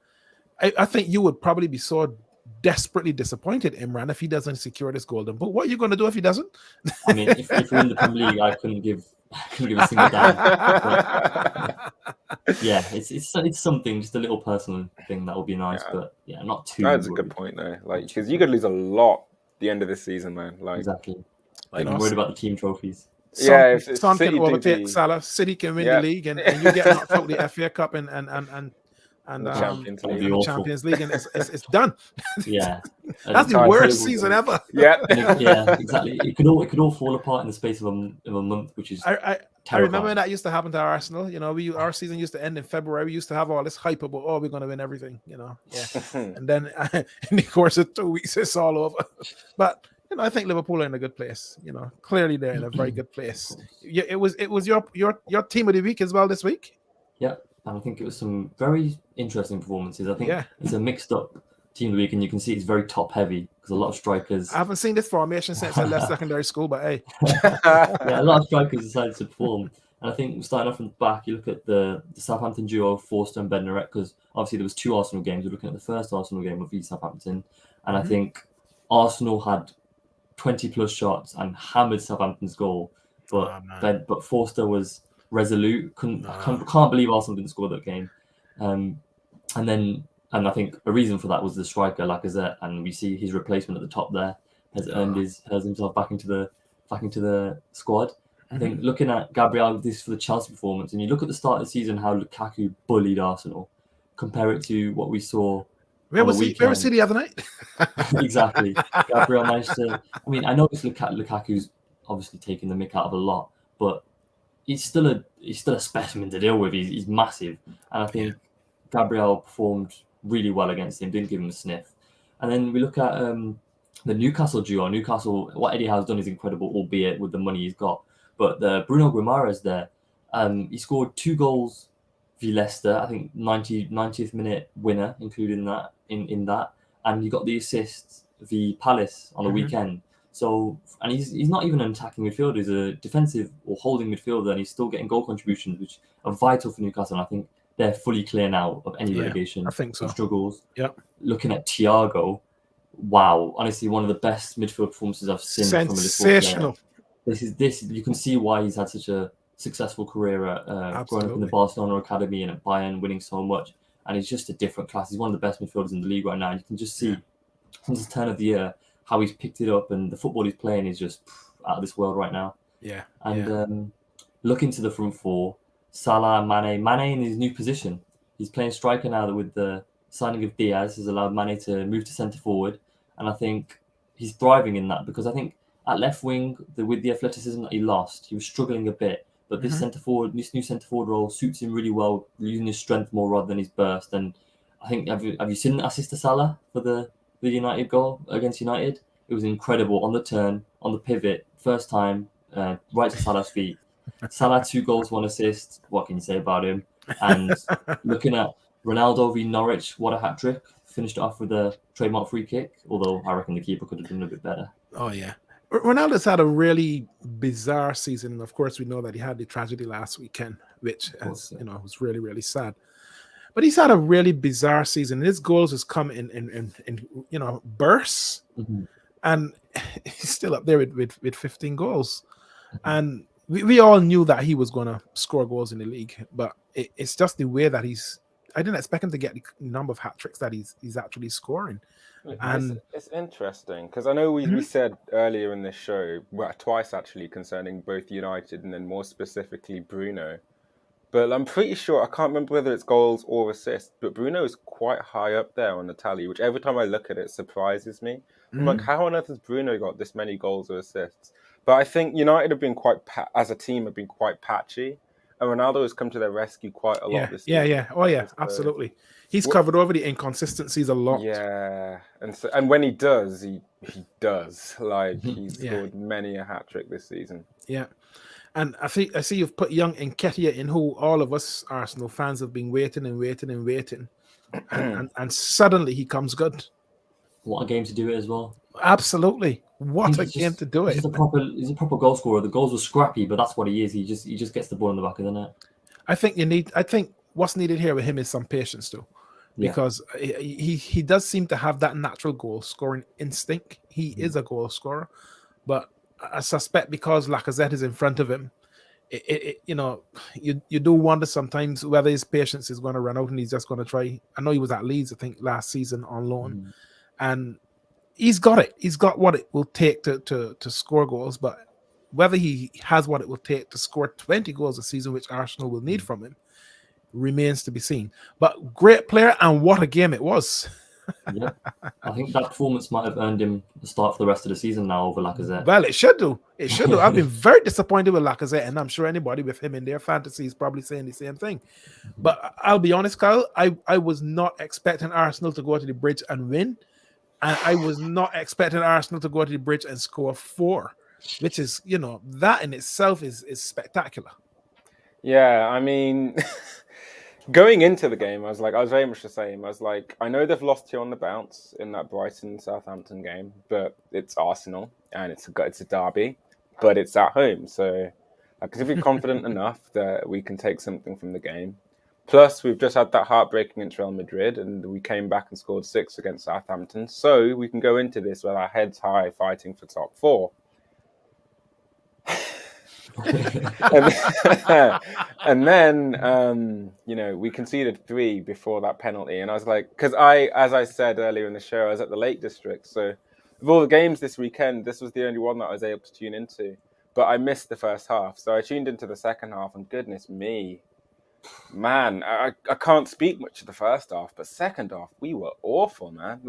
I think you would probably be so desperately disappointed, Imran, if he doesn't secure this golden boot. What are you going to do if he doesn't? I mean, if we're in the Premier League, I couldn't give a single damn. Yeah, it's something, just a little personal thing that would be nice, but not too. That's a good point though. Like, because you could lose a lot at the end of this season, man. Like, exactly. Like, I'm worried about the team trophies. If Son City can overtake Salah, City can win the league, and you get knocked out the FA Cup and the Champions League, and the Champions League, and it's done. Yeah, that's the worst season ever. Yeah, exactly. It could all fall apart in the space of a month, which is I remember that used to happen to Arsenal. You know, our season used to end in February. We used to have all this hype about, we're going to win everything. You know, and then in the course of 2 weeks, it's all over. But I think Liverpool are in a good place. You know, clearly they're in a very good place. It was your team of the week as well this week. Yeah, and I think it was some very interesting performances. I think it's a mixed up team of the week, and you can see it's very top heavy because a lot of strikers. I haven't seen this formation since I left secondary school, but hey, a lot of strikers decided to perform. And I think starting off from the back, you look at the Southampton duo, Forster and Bednarek, because obviously there was 2 Arsenal games. We're looking at the first Arsenal game of Southampton, and I think Arsenal had 20 plus shots and hammered Southampton's goal, but Forster was resolute. Can't believe Arsenal didn't score that game. And I think a reason for that was the striker Lacazette, and we see his replacement at the top there has earned himself back into the squad. I think looking at Gabriel, this for the Chelsea performance, and you look at the start of the season how Lukaku bullied Arsenal. Compare it to what we saw. Where was he the other night? Exactly. Gabriel managed to. I mean, I know it's Lukaku's obviously taking the mick out of a lot, but he's still a specimen to deal with. He's massive, and I think Gabriel performed really well against him. Didn't give him a sniff. And then we look at the Newcastle duo. Newcastle, what Eddie Howe's done is incredible, albeit with the money he's got. But the Bruno Guimaraes there, he scored 2 goals v Leicester. I think 90th minute winner, including that in that, and he got the assist v Palace on the weekend. So, and he's not even an attacking midfielder; he's a defensive or holding midfielder, and he's still getting goal contributions, which are vital for Newcastle. And I think they're fully clear now of any relegation. I think so. Struggles. Yeah. Looking at Thiago, wow, honestly, one of the best midfield performances I've seen from a sensational. This you can see why he's had such a successful career at growing up in the Barcelona academy and at Bayern, winning so much, and he's just a different class. He's one of the best midfielders in the league right now. You can just see since the turn of the year how he's picked it up, and the football he's playing is just out of this world right now. Yeah. And looking to the front four, Salah, Mane in his new position. He's playing striker now. That with the signing of Diaz has allowed Mane to move to centre forward, and I think he's thriving in that because I think at left wing, with the athleticism that he lost, he was struggling a bit. But this this new centre forward role suits him really well, using his strength more rather than his burst. And I think have you seen the assist to Salah for the United goal against United? It was incredible on the turn, on the pivot, first time, right to Salah's feet. Salah 2 goals, 1 assist. What can you say about him? And looking at Ronaldo v Norwich, what a hat trick! Finished it off with a trademark free kick. Although I reckon the keeper could have done a bit better. Oh yeah. Ronaldo's had a really bizarre season, and of course we know that he had the tragedy last weekend, which was really, really sad. But he's had a really bizarre season. His goals has come in bursts, and he's still up there with 15 goals. And we all knew that he was going to score goals in the league, but it's just the way that I didn't expect him to get the number of hat tricks that he's actually scoring. And it's interesting because I know we said earlier in this show, twice actually, concerning both United and then more specifically Bruno. But I'm pretty sure, I can't remember whether it's goals or assists, but Bruno is quite high up there on the tally, which every time I look at it surprises me. I'm like, how on earth has Bruno got this many goals or assists? But I think United have been as a team, have been quite patchy. And Ronaldo has come to their rescue quite a lot this season. Yeah. Oh, yeah, absolutely. He's covered over the inconsistencies a lot. Yeah. And when he does, he does. Like, he's scored many a hat-trick this season. Yeah. And I see you've put young Nketiah in, who all of us Arsenal fans have been waiting. and suddenly he comes good. What a game to do it as well. Absolutely, what a He's game to do he's it. he's a proper goal scorer. The goals were scrappy, but that's what he is. He just gets the ball in the back of the net. I think what's needed here with him is some patience too, Yeah. because he does seem to have that natural goal scoring instinct. He is a goal scorer, but I suspect because Lacazette is in front of him, you do wonder sometimes whether his patience is going to run out and he's just going to try. I know he was at Leeds, I think, last season on loan, and he's got it. He's got what it will take to score goals, but whether he has what it will take to score 20 goals a season, which Arsenal will need from him, remains to be seen. But great player, and what a game it was. Yeah, I think that performance might have earned him the start for the rest of the season now over Lacazette. Well, it should do. It should do. I've been very disappointed with Lacazette, and I'm sure anybody with him in their fantasy is probably saying the same thing. But I'll be honest, Kyle, I was not expecting Arsenal to go to the bridge and win. And I was not expecting Arsenal to go to the bridge and score 4, which is, that in itself is spectacular. Yeah, I mean, going into the game, I was very much the same. I was like, I know they've lost 2 on the bounce in that Brighton-Southampton game, but it's Arsenal and it's a derby, but it's at home. So I could be confident enough that we can take something from the game. Plus, we've just had that heartbreaking against Real Madrid, and we came back and scored 6 against Southampton. So we can go into this with our heads high, fighting for top 4. and then, we conceded 3 before that penalty. And I was like, because as I said earlier in the show, I was at the Lake District. So of all the games this weekend, this was the only one that I was able to tune into. But I missed the first half. So I tuned into the second half, and goodness me. Man, I can't speak much of the first half, but second half, we were awful, man.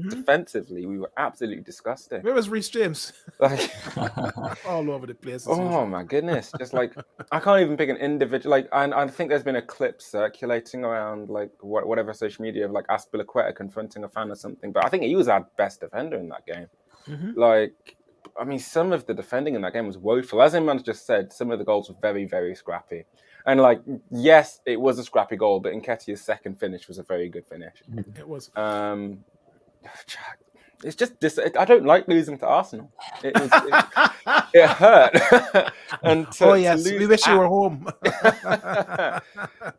Defensively, we were absolutely disgusting. Where was Reece James? All over the place. Oh, my goodness. Just I can't even pick an individual. And I think there's been a clip circulating around, whatever social media of, Aspilicueta confronting a fan or something. But I think he was our best defender in that game. Some of the defending in that game was woeful. As Imran just said, some of the goals were very, very scrappy. And yes, it was a scrappy goal, but Nketiah's second finish was a very good finish. It was. It's just this. I don't like losing to Arsenal. It hurt. And we wish you were home.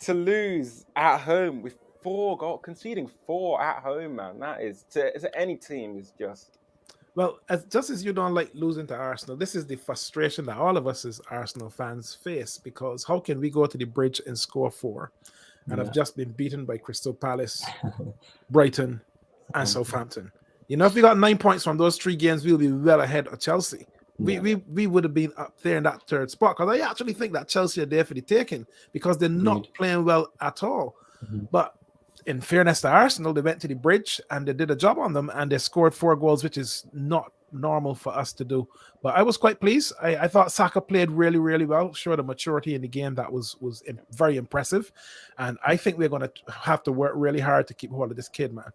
To lose at home with 4 goals, conceding 4 at home, man. That is to any team is just. Well, just as you don't like losing to Arsenal, this is the frustration that all of us as Arsenal fans face, because how can we go to the bridge and score 4 and have just been beaten by Crystal Palace, Brighton, and Southampton? If we got 9 points from those 3 games, we'll be well ahead of Chelsea. We would have been up there in that 3rd spot, because I actually think that Chelsea are there for the taking, because they're not playing well at all. But in fairness to Arsenal, they went to the bridge and they did a job on them, and they scored 4 goals, which is not normal for us to do. But I was quite pleased. I thought Saka played really, really well, showed a maturity in the game that was very impressive. And I think we're going to have to work really hard to keep hold of this kid, man.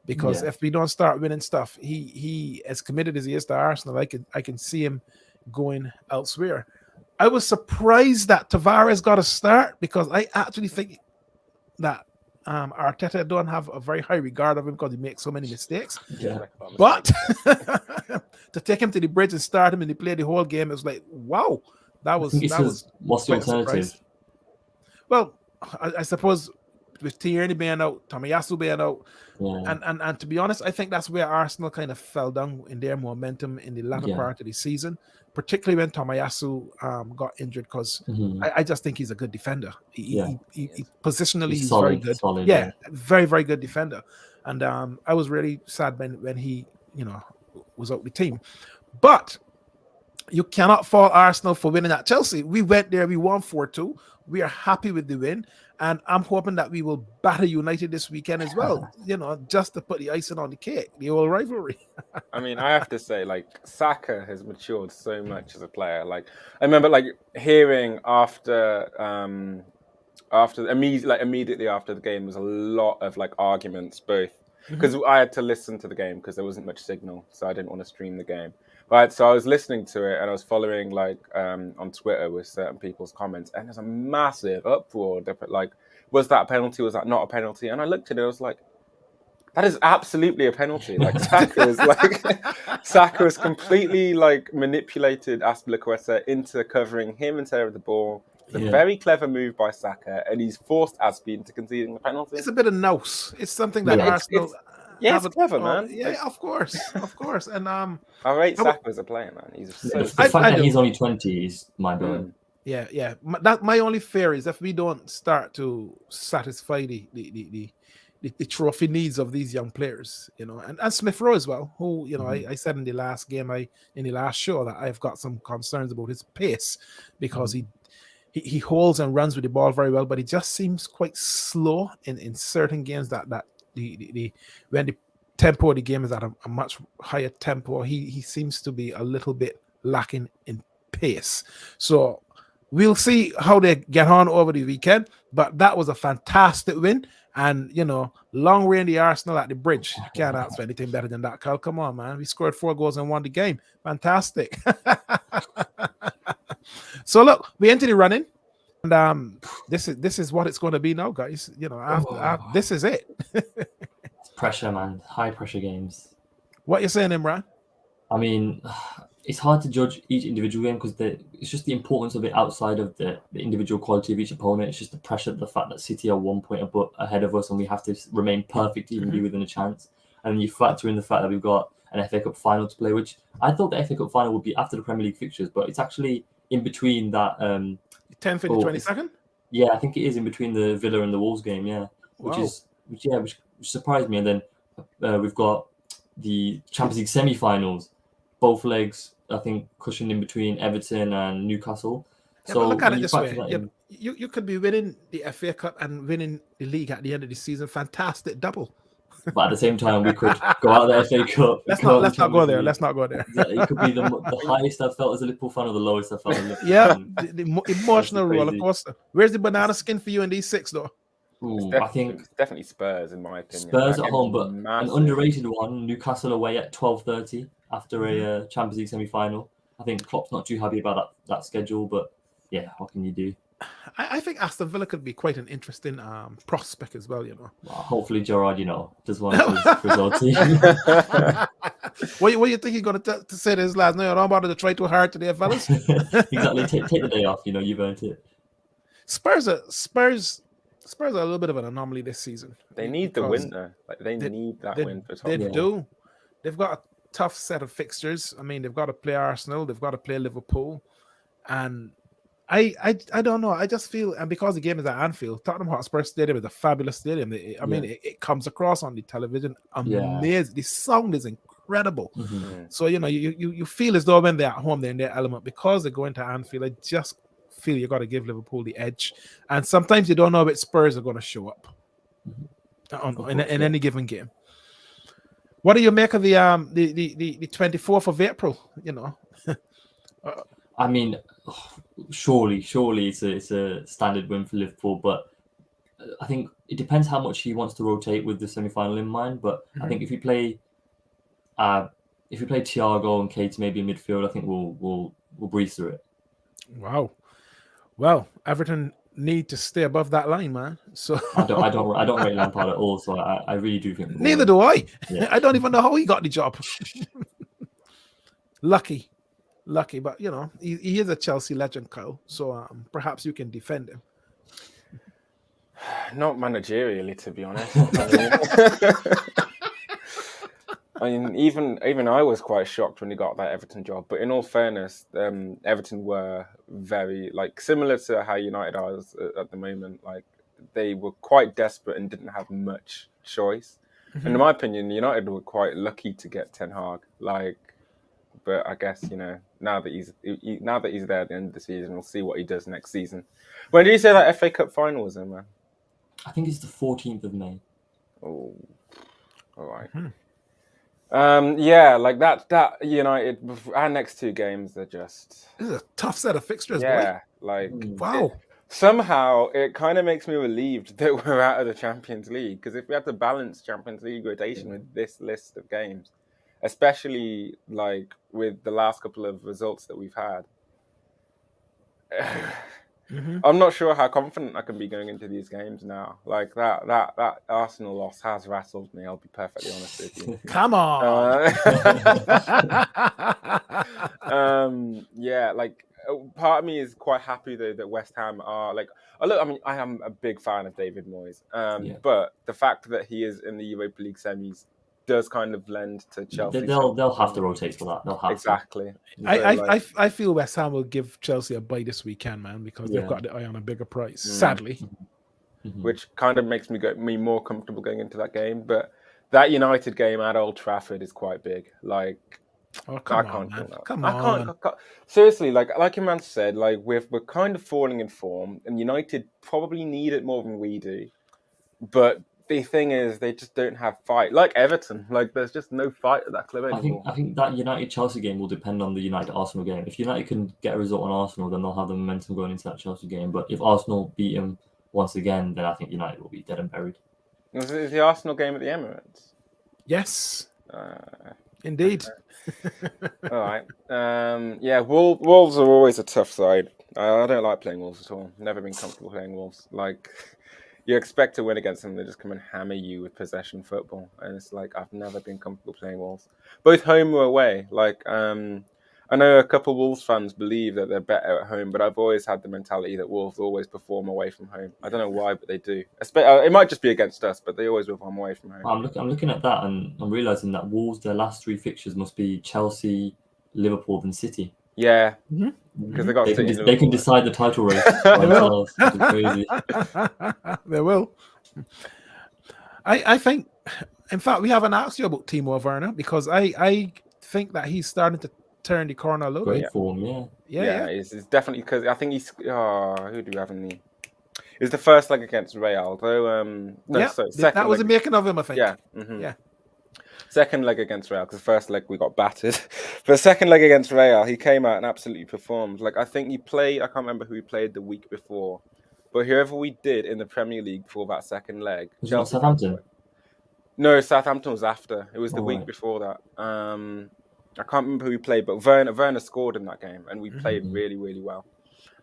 Because if we don't start winning stuff, he as committed as he is to Arsenal, I can see him going elsewhere. I was surprised that Tavares got a start, because I actually think that Arteta don't have a very high regard of him because he makes so many mistakes. Yeah. But to take him to the bridge and start him and he played the whole game, it was like, wow, that was what's the alternative? Well, I suppose with Tierney being out, Tomiyasu being out, and to be honest, I think that's where Arsenal kind of fell down in their momentum in the latter part of the season, particularly when Tomiyasu got injured, because I just think he's a good defender. He positionally he's solid, very good. solid, Very, very good defender. And I was really sad when he, was out the team. But you cannot fault Arsenal for winning at Chelsea. We went there, we won 4-2. We are happy with the win, and I'm hoping that we will batter United this weekend as well, just to put the icing on the cake, the old rivalry. I mean, I have to say, Saka has matured so much as a player. I remember, hearing immediately after the game was a lot of arguments, both because I had to listen to the game because there wasn't much signal, so I didn't want to stream the game. Right, so I was listening to it and I was following like on Twitter with certain people's comments, and there's a massive uproar. Like, was that a penalty? Was that not a penalty? And I looked at it, I was like, that is absolutely a penalty. Like Saka has completely like manipulated Azpilicueta into covering him instead of the ball. It's a very clever move by Saka, and he's forced Azpi into conceding the penalty. It's a bit of nous. It's something that Arsenal. It's clever, man. Yeah, of course. And I rate Saka as a player, man. He's the fact that he's only 20 is mind-blowing. Yeah. My only fear is if we don't start to satisfy the trophy needs of these young players, and Smith Rowe as well, who, I said in the last game, in the last show, that I've got some concerns about his pace because he holds and runs with the ball very well, but he just seems quite slow in certain games that when the tempo of the game is at a much higher tempo, he seems to be a little bit lacking in pace. So we'll see how they get on over the weekend, but that was a fantastic win. And, long way in the Arsenal at the bridge. You can't ask for anything better than that, Carl. Come on, man. We scored 4 goals and won the game. Fantastic. So, look, we enter the running. And this is what it's going to be now, guys. This is it. It's pressure, man. High-pressure games. What you saying, Imran? I mean, it's hard to judge each individual game because it's just the importance of it outside of the individual quality of each opponent. It's just the pressure, the fact that City are 1 point ahead of us and we have to remain perfect to even be within a chance. And then you factor in the fact that we've got an FA Cup final to play, which I thought the FA Cup final would be after the Premier League fixtures, but it's actually in between that. 10th and the 22nd? Yeah, I think it is in between the Villa and the Wolves game, yeah. Wow. Which surprised me. And then we've got the Champions League semi-finals. Both legs, I think, cushioned in between Everton and Newcastle. Yeah, so look at it this way. You could be winning the FA Cup and winning the league at the end of the season. Fantastic double. But at the same time, we could go out of the FA Cup. Let's not go there. Let's not go there. It could be the highest I've felt as a Liverpool fan or the lowest I've felt as a Liverpool fan. The emotional roller coaster. Where's the banana skin for you in these 6, though? I think it's definitely Spurs, in my opinion. Spurs at home, but an underrated one, Newcastle away at 12:30 after a Champions League semi-final. I think Klopp's not too happy about that schedule, but yeah, what can you do? I think Aston Villa could be quite an interesting prospect as well, Well, hopefully Gerrard, does one for his old team. What do you think he's going to say to his lads? No, don't bother to try too hard today, fellas. Exactly. Take the day off. You've earned it. Spurs are a little bit of an anomaly this season. They need the win, though. They need that win for top. They do. They've got a tough set of fixtures. I mean, they've got to play Arsenal. They've got to play Liverpool. And I don't know. I just feel, and because the game is at Anfield, Tottenham Hotspur Stadium is a fabulous stadium. It comes across on the television amazing. Yeah. The sound is incredible. Mm-hmm. So, you feel as though when they're at home, they're in their element. Because they're going to Anfield, I just feel you got to give Liverpool the edge, and sometimes you don't know which Spurs are going to show up in any given game. What do you make of the 24th of April? I mean, surely it's a standard win for Liverpool, but I think it depends how much he wants to rotate with the semi-final in mind. But I think if we play Thiago and Keita maybe in midfield, I think we'll breeze through it. Wow. Well, Everton need to stay above that line, man. So I don't rate Lampard at all. So I really do think. Neither do I. Yeah. I don't even know how he got the job. Lucky, but he is a Chelsea legend, Kyle. So perhaps you can defend him. Not managerially, to be honest. I mean, even I was quite shocked when he got that Everton job. But in all fairness, Everton were very similar to how United are at the moment. They were quite desperate and didn't have much choice. Mm-hmm. And in my opinion, United were quite lucky to get Ten Hag. But I guess now that he's there at the end of the season, we'll see what he does next season. When did you say that FA Cup final was in, man? I think it's the 14th of May. Oh, all right. Mm-hmm. That United, our next 2 games are just... This is a tough set of fixtures, boy. Wow. Somehow, it kind of makes me relieved that we're out of the Champions League, because if we had to balance Champions League rotation with this list of games, especially like with the last couple of results that we've had. I'm not sure how confident I can be going into these games now. Like that Arsenal loss has rattled me. I'll be perfectly honest with you. Come on. Yeah, like part of me is quite happy though that West Ham are like. Look, I mean, I am a big fan of David Moyes, but the fact that he is in the Europa League semis does kind of lend to Chelsea. They'll have to rotate for that. They'll have exactly. to. I feel West Ham will give Chelsea a bite this weekend, man, because they've got the eye on a bigger price. Sadly, which kind of makes me more comfortable going into that game. But that United game at Old Trafford is quite big. Like, I can't. Seriously, like Imran said, like we're kind of falling in form, and United probably need it more than we do. But the thing is, they just don't have fight. Like Everton, like there's just no fight at that club anymore. I think that United-Chelsea game will depend on the United-Arsenal game. If United can get a result on Arsenal, then they'll have the momentum going into that Chelsea game. But if Arsenal beat them once again, then I think United will be dead and buried. Is the Arsenal game at the Emirates? Yes. Indeed. All right. Yeah, Wolves are always a tough side. I don't like playing Wolves at all. Never been comfortable playing Wolves. Like, you expect to win against them, they just come and hammer you with possession football, and it's like I've never been comfortable playing Wolves, both home or away. Like, I know a couple of Wolves fans believe that they're better at home, but I've always had the mentality that Wolves always perform away from home. I don't know why, but they do. It might just be against us, but they always perform away from home. I'm looking at that, and I'm realizing that Wolves, their last 3 fixtures must be Chelsea, Liverpool, and City. Yeah, because they can decide the title race themselves. Crazy. They will. I think, in fact, we haven't asked you about Timo Werner, because I think that he's starting to turn the corner a little bit. Great form, yeah. It's definitely, because I think he's. Who do we have in the? It's the first leg against Real, though. That was a making of him, I think. Yeah, yeah. Second leg against Real, because the first leg we got battered. But second leg against Real, he came out and absolutely performed. Like, I think he played, I can't remember who he played the week before, but whoever we did in the Premier League for that second leg. Was it Southampton? No, Southampton was after. It was the week before that. I can't remember who we played, but Werner scored in that game, and we played really, really well.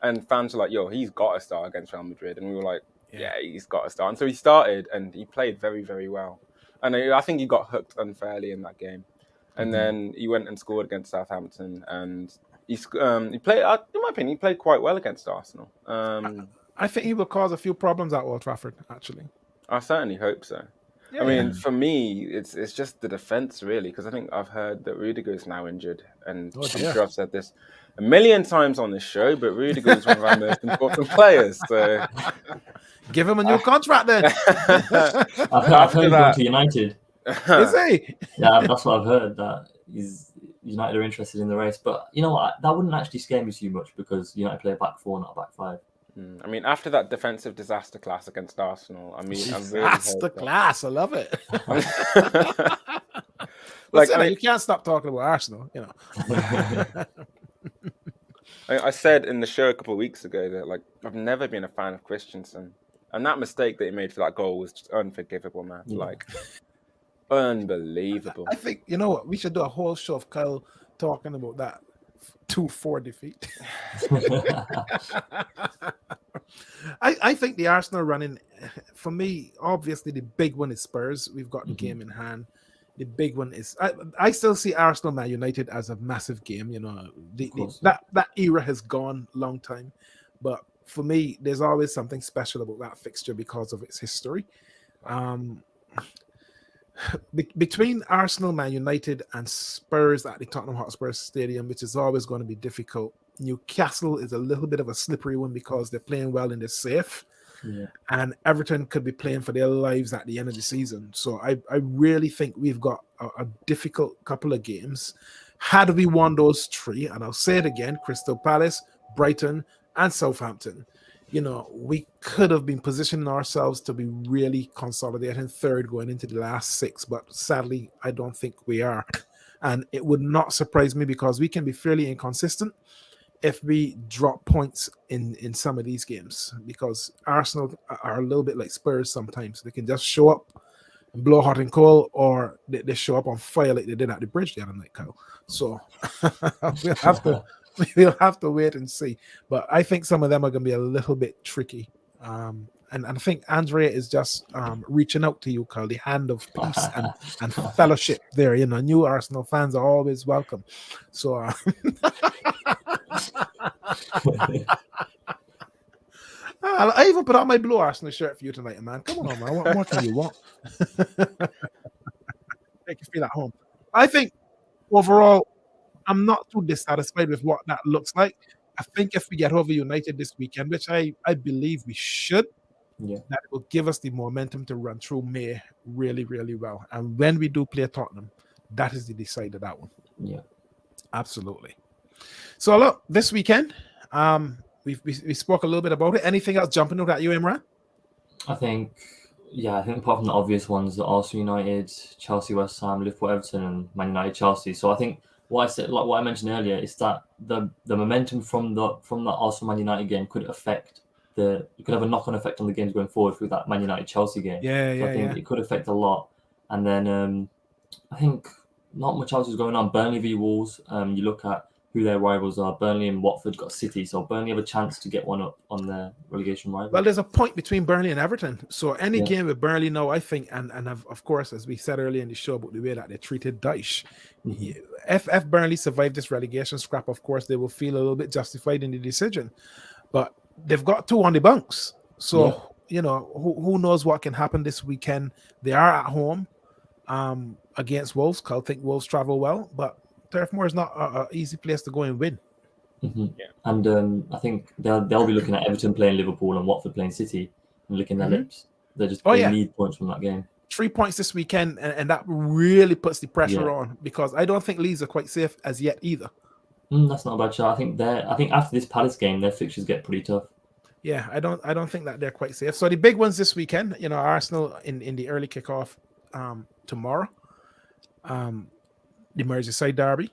And fans were like, yo, he's got to start against Real Madrid. And we were like, yeah, he's got to start. And so he started, and he played very, very well. And I think he got hooked unfairly in that game. And then he went and scored against Southampton. And he played, in my opinion, he played quite well against Arsenal. I think he will cause a few problems at Old Trafford, actually. I certainly hope so. I mean, for me, it's just the defence, really, because I think I've heard that Rudiger's now injured. And I'm sure I've said this a million times on this show, but Rudiger is one of our most important players. So give him a new contract then. I've heard he's going to United. Is he? Yeah, that's what I've heard, that United are interested in the race. But you know what? That wouldn't actually scare me too much, because United play a back 4, not a back 5. I mean, after that defensive disaster class against Arsenal, I mean, I'm really disaster class. I love it. You can't stop talking about Arsenal, you know. I said in the show a couple of weeks ago that, like, I've never been a fan of Christensen, and that mistake that he made for that goal was just unforgivable, man. Yeah. Like, unbelievable. I think, you know what, we should do a whole show of Kyle talking about that 2-4 defeat. I think the Arsenal running, for me, obviously the big one is Spurs. We've got the game in hand. The big one is I still see Arsenal Man United as a massive game. You know, that era has gone long time, but for me, there's always something special about that fixture because of its history. Between Arsenal, Man United, and Spurs at the Tottenham Hotspur Stadium, which is always going to be difficult. Newcastle is a little bit of a slippery one because they're playing well and they're safe. Yeah. And Everton could be playing for their lives at the end of the season. So I really think we've got a difficult couple of games. Had we won those 3, and I'll say it again, Crystal Palace, Brighton, and Southampton, you know, we could have been positioning ourselves to be really consolidating third going into the last 6, but sadly, I don't think we are. And it would not surprise me, because we can be fairly inconsistent if we drop points in some of these games, because Arsenal are a little bit like Spurs sometimes. They can just show up, blow hot and cold, or they show up on fire like they did at the bridge the other night, Kyle. So we'll have to wait and see. But I think some of them are going to be a little bit tricky. And I think Andrea is just reaching out to you, Kyle, the hand of peace and fellowship there. You know, new Arsenal fans are always welcome. So I even put on my blue Arsenal shirt for you tonight, man. Come on, man. What more can you want? Make you feel at home. I think overall, I'm not too dissatisfied with what that looks like. I think if we get over United this weekend, which I believe we should, that will give us the momentum to run through May really, really well. And when we do play Tottenham, that is the decider, that one. Yeah. Absolutely. So look, this weekend, we spoke a little bit about it. Anything else jumping out at you, Imran? I think apart from the obvious ones, the Arsenal United, Chelsea, West Ham, Liverpool, Everton, and Man United, Chelsea. So I think what I mentioned earlier is that the momentum from the Arsenal Man United game could have a knock-on effect on the games going forward through that Man United Chelsea game. I think it could affect a lot. And then I think not much else is going on. Burnley v Walls. You look at who their rivals are. Burnley and Watford got City, so Burnley have a chance to get one up on their relegation rival. Well, there's a point between Burnley and Everton. So any game with Burnley now, I think, and of course, as we said earlier in the show about the way that they treated Dyche, if Burnley survive this relegation scrap, of course, they will feel a little bit justified in the decision. But they've got 2 on the bunks. So, you know, who knows what can happen this weekend. They are at home against Wolves. I think Wolves travel well, but Turf Moor is not an easy place to go and win. And I think they'll be looking at Everton playing Liverpool and Watford playing City and licking their lips. They need points from that game. 3 points this weekend, and that really puts the pressure on, because I don't think Leeds are quite safe as yet either. That's not a bad shot. I think after this Palace game, their fixtures get pretty tough. Yeah, I don't think that they're quite safe. So the big ones this weekend, you know, Arsenal in the early kickoff tomorrow. The Merseyside derby,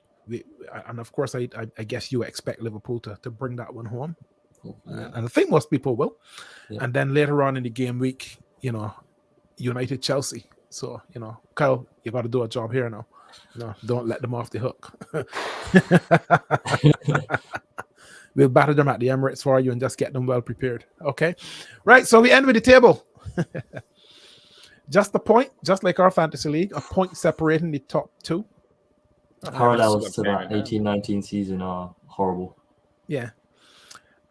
and of course, I guess you expect Liverpool to bring that one home, and I think most people will. And then later on in the game week, you know, United Chelsea. So, you know, Kyle, you got to do a job here now. You know, don't let them off the hook. We'll batter them at the Emirates for you and just get them well prepared. Okay, right. So we end with the table. Just a point, just like our fantasy league, a point separating the top 2. Parallels to that 18-19 season are horrible. Yeah.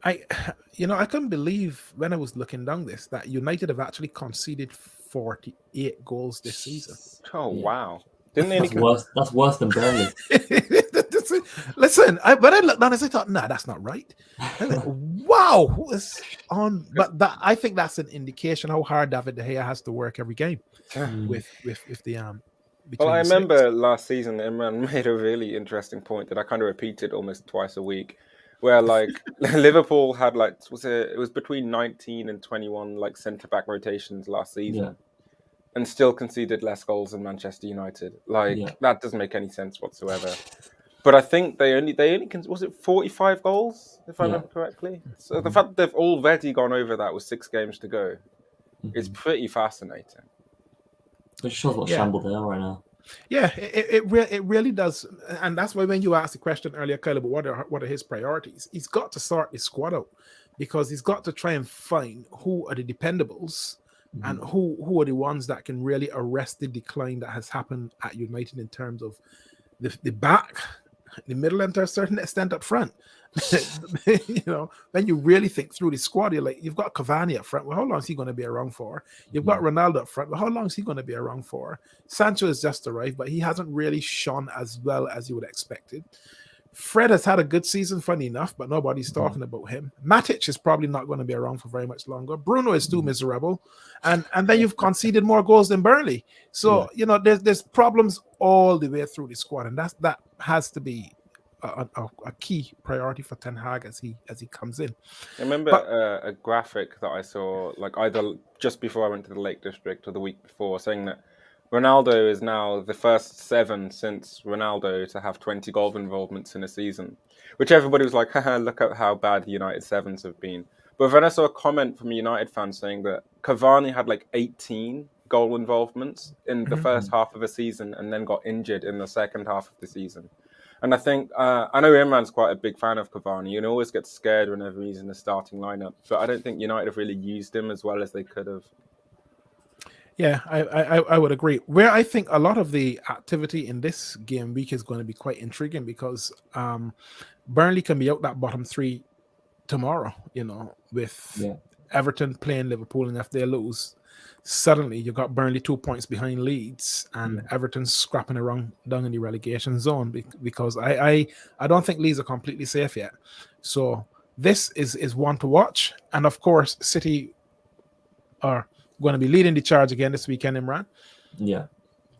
I couldn't believe when I was looking down this that United have actually conceded 48 goals this season. Oh, wow. Didn't they? That's worse than Burnley. Listen, when I looked down, I thought, nah, that's not right. Like, wow, who is on? But I think that's an indication how hard David De Gea has to work every game with the Well, I remember last season, Imran made a really interesting point that I kind of repeated almost twice a week, where like Liverpool had it was between 19 and 21 like centre back rotations last season, and still conceded less goals than Manchester United. That doesn't make any sense whatsoever. But I think they only was it 45 goals if I remember correctly. So the fact that they've already gone over that with 6 games to go is pretty fascinating. It shows what shamble they are right now. Yeah, it really does, and that's why when you asked the question earlier, Kyle, about what are his priorities, he's got to sort his squad out, because he's got to try and find who are the dependables and who are the ones that can really arrest the decline that has happened at United in terms of the back, the middle, and to a certain extent up front. You know, when you really think through the squad, you're like, you've got Cavani up front. Well, how long is he going to be around for? You've got Ronaldo up front. Well, how long is he going to be around for? Sancho has just arrived, but he hasn't really shone as well as you would expected. Fred has had a good season, funny enough, but nobody's talking about him. Matic is probably not going to be around for very much longer. Bruno is too miserable, and then you've conceded more goals than Burnley. So you know, there's problems all the way through the squad, and that has to be a key priority for Ten Hag as he comes in. I remember a graphic that I saw, like either just before I went to the Lake District or the week before, saying that Ronaldo is now the first 7 since Ronaldo to have 20 goal involvements in a season, which everybody was like, haha, look at how bad the United 7s have been. But then I saw a comment from a United fan saying that Cavani had like 18 goal involvements in the Mhm. first half of a season and then got injured in the second half of the season. And I think, I know Imran's quite a big fan of Cavani and always gets scared whenever he's in the starting lineup, but I don't think United have really used him as well as they could have. Yeah, I would agree. Where I think a lot of the activity in this game week is going to be quite intriguing because Burnley can be out that bottom three tomorrow, with Yeah. Everton playing Liverpool, and if they lose, suddenly you got Burnley 2 points behind Leeds and Everton scrapping around down in the relegation zone because I don't think Leeds are completely safe yet. So this is one to watch, and of course City are going to be leading the charge again this weekend, Imran. Yeah.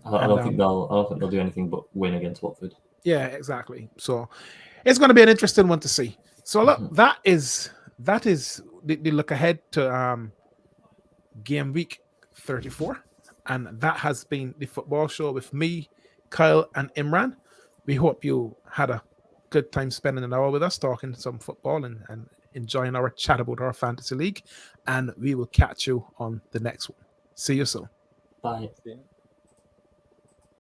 I don't think they'll do anything but win against Watford. Yeah, exactly. So it's going to be an interesting one to see. So look, that is the look ahead to game week 34, and that has been the football show with me, Kyle, and Imran. We hope you had a good time spending an hour with us talking some football and enjoying our chat about our fantasy league, and we will catch you on the next one. See you soon. Bye. Yeah.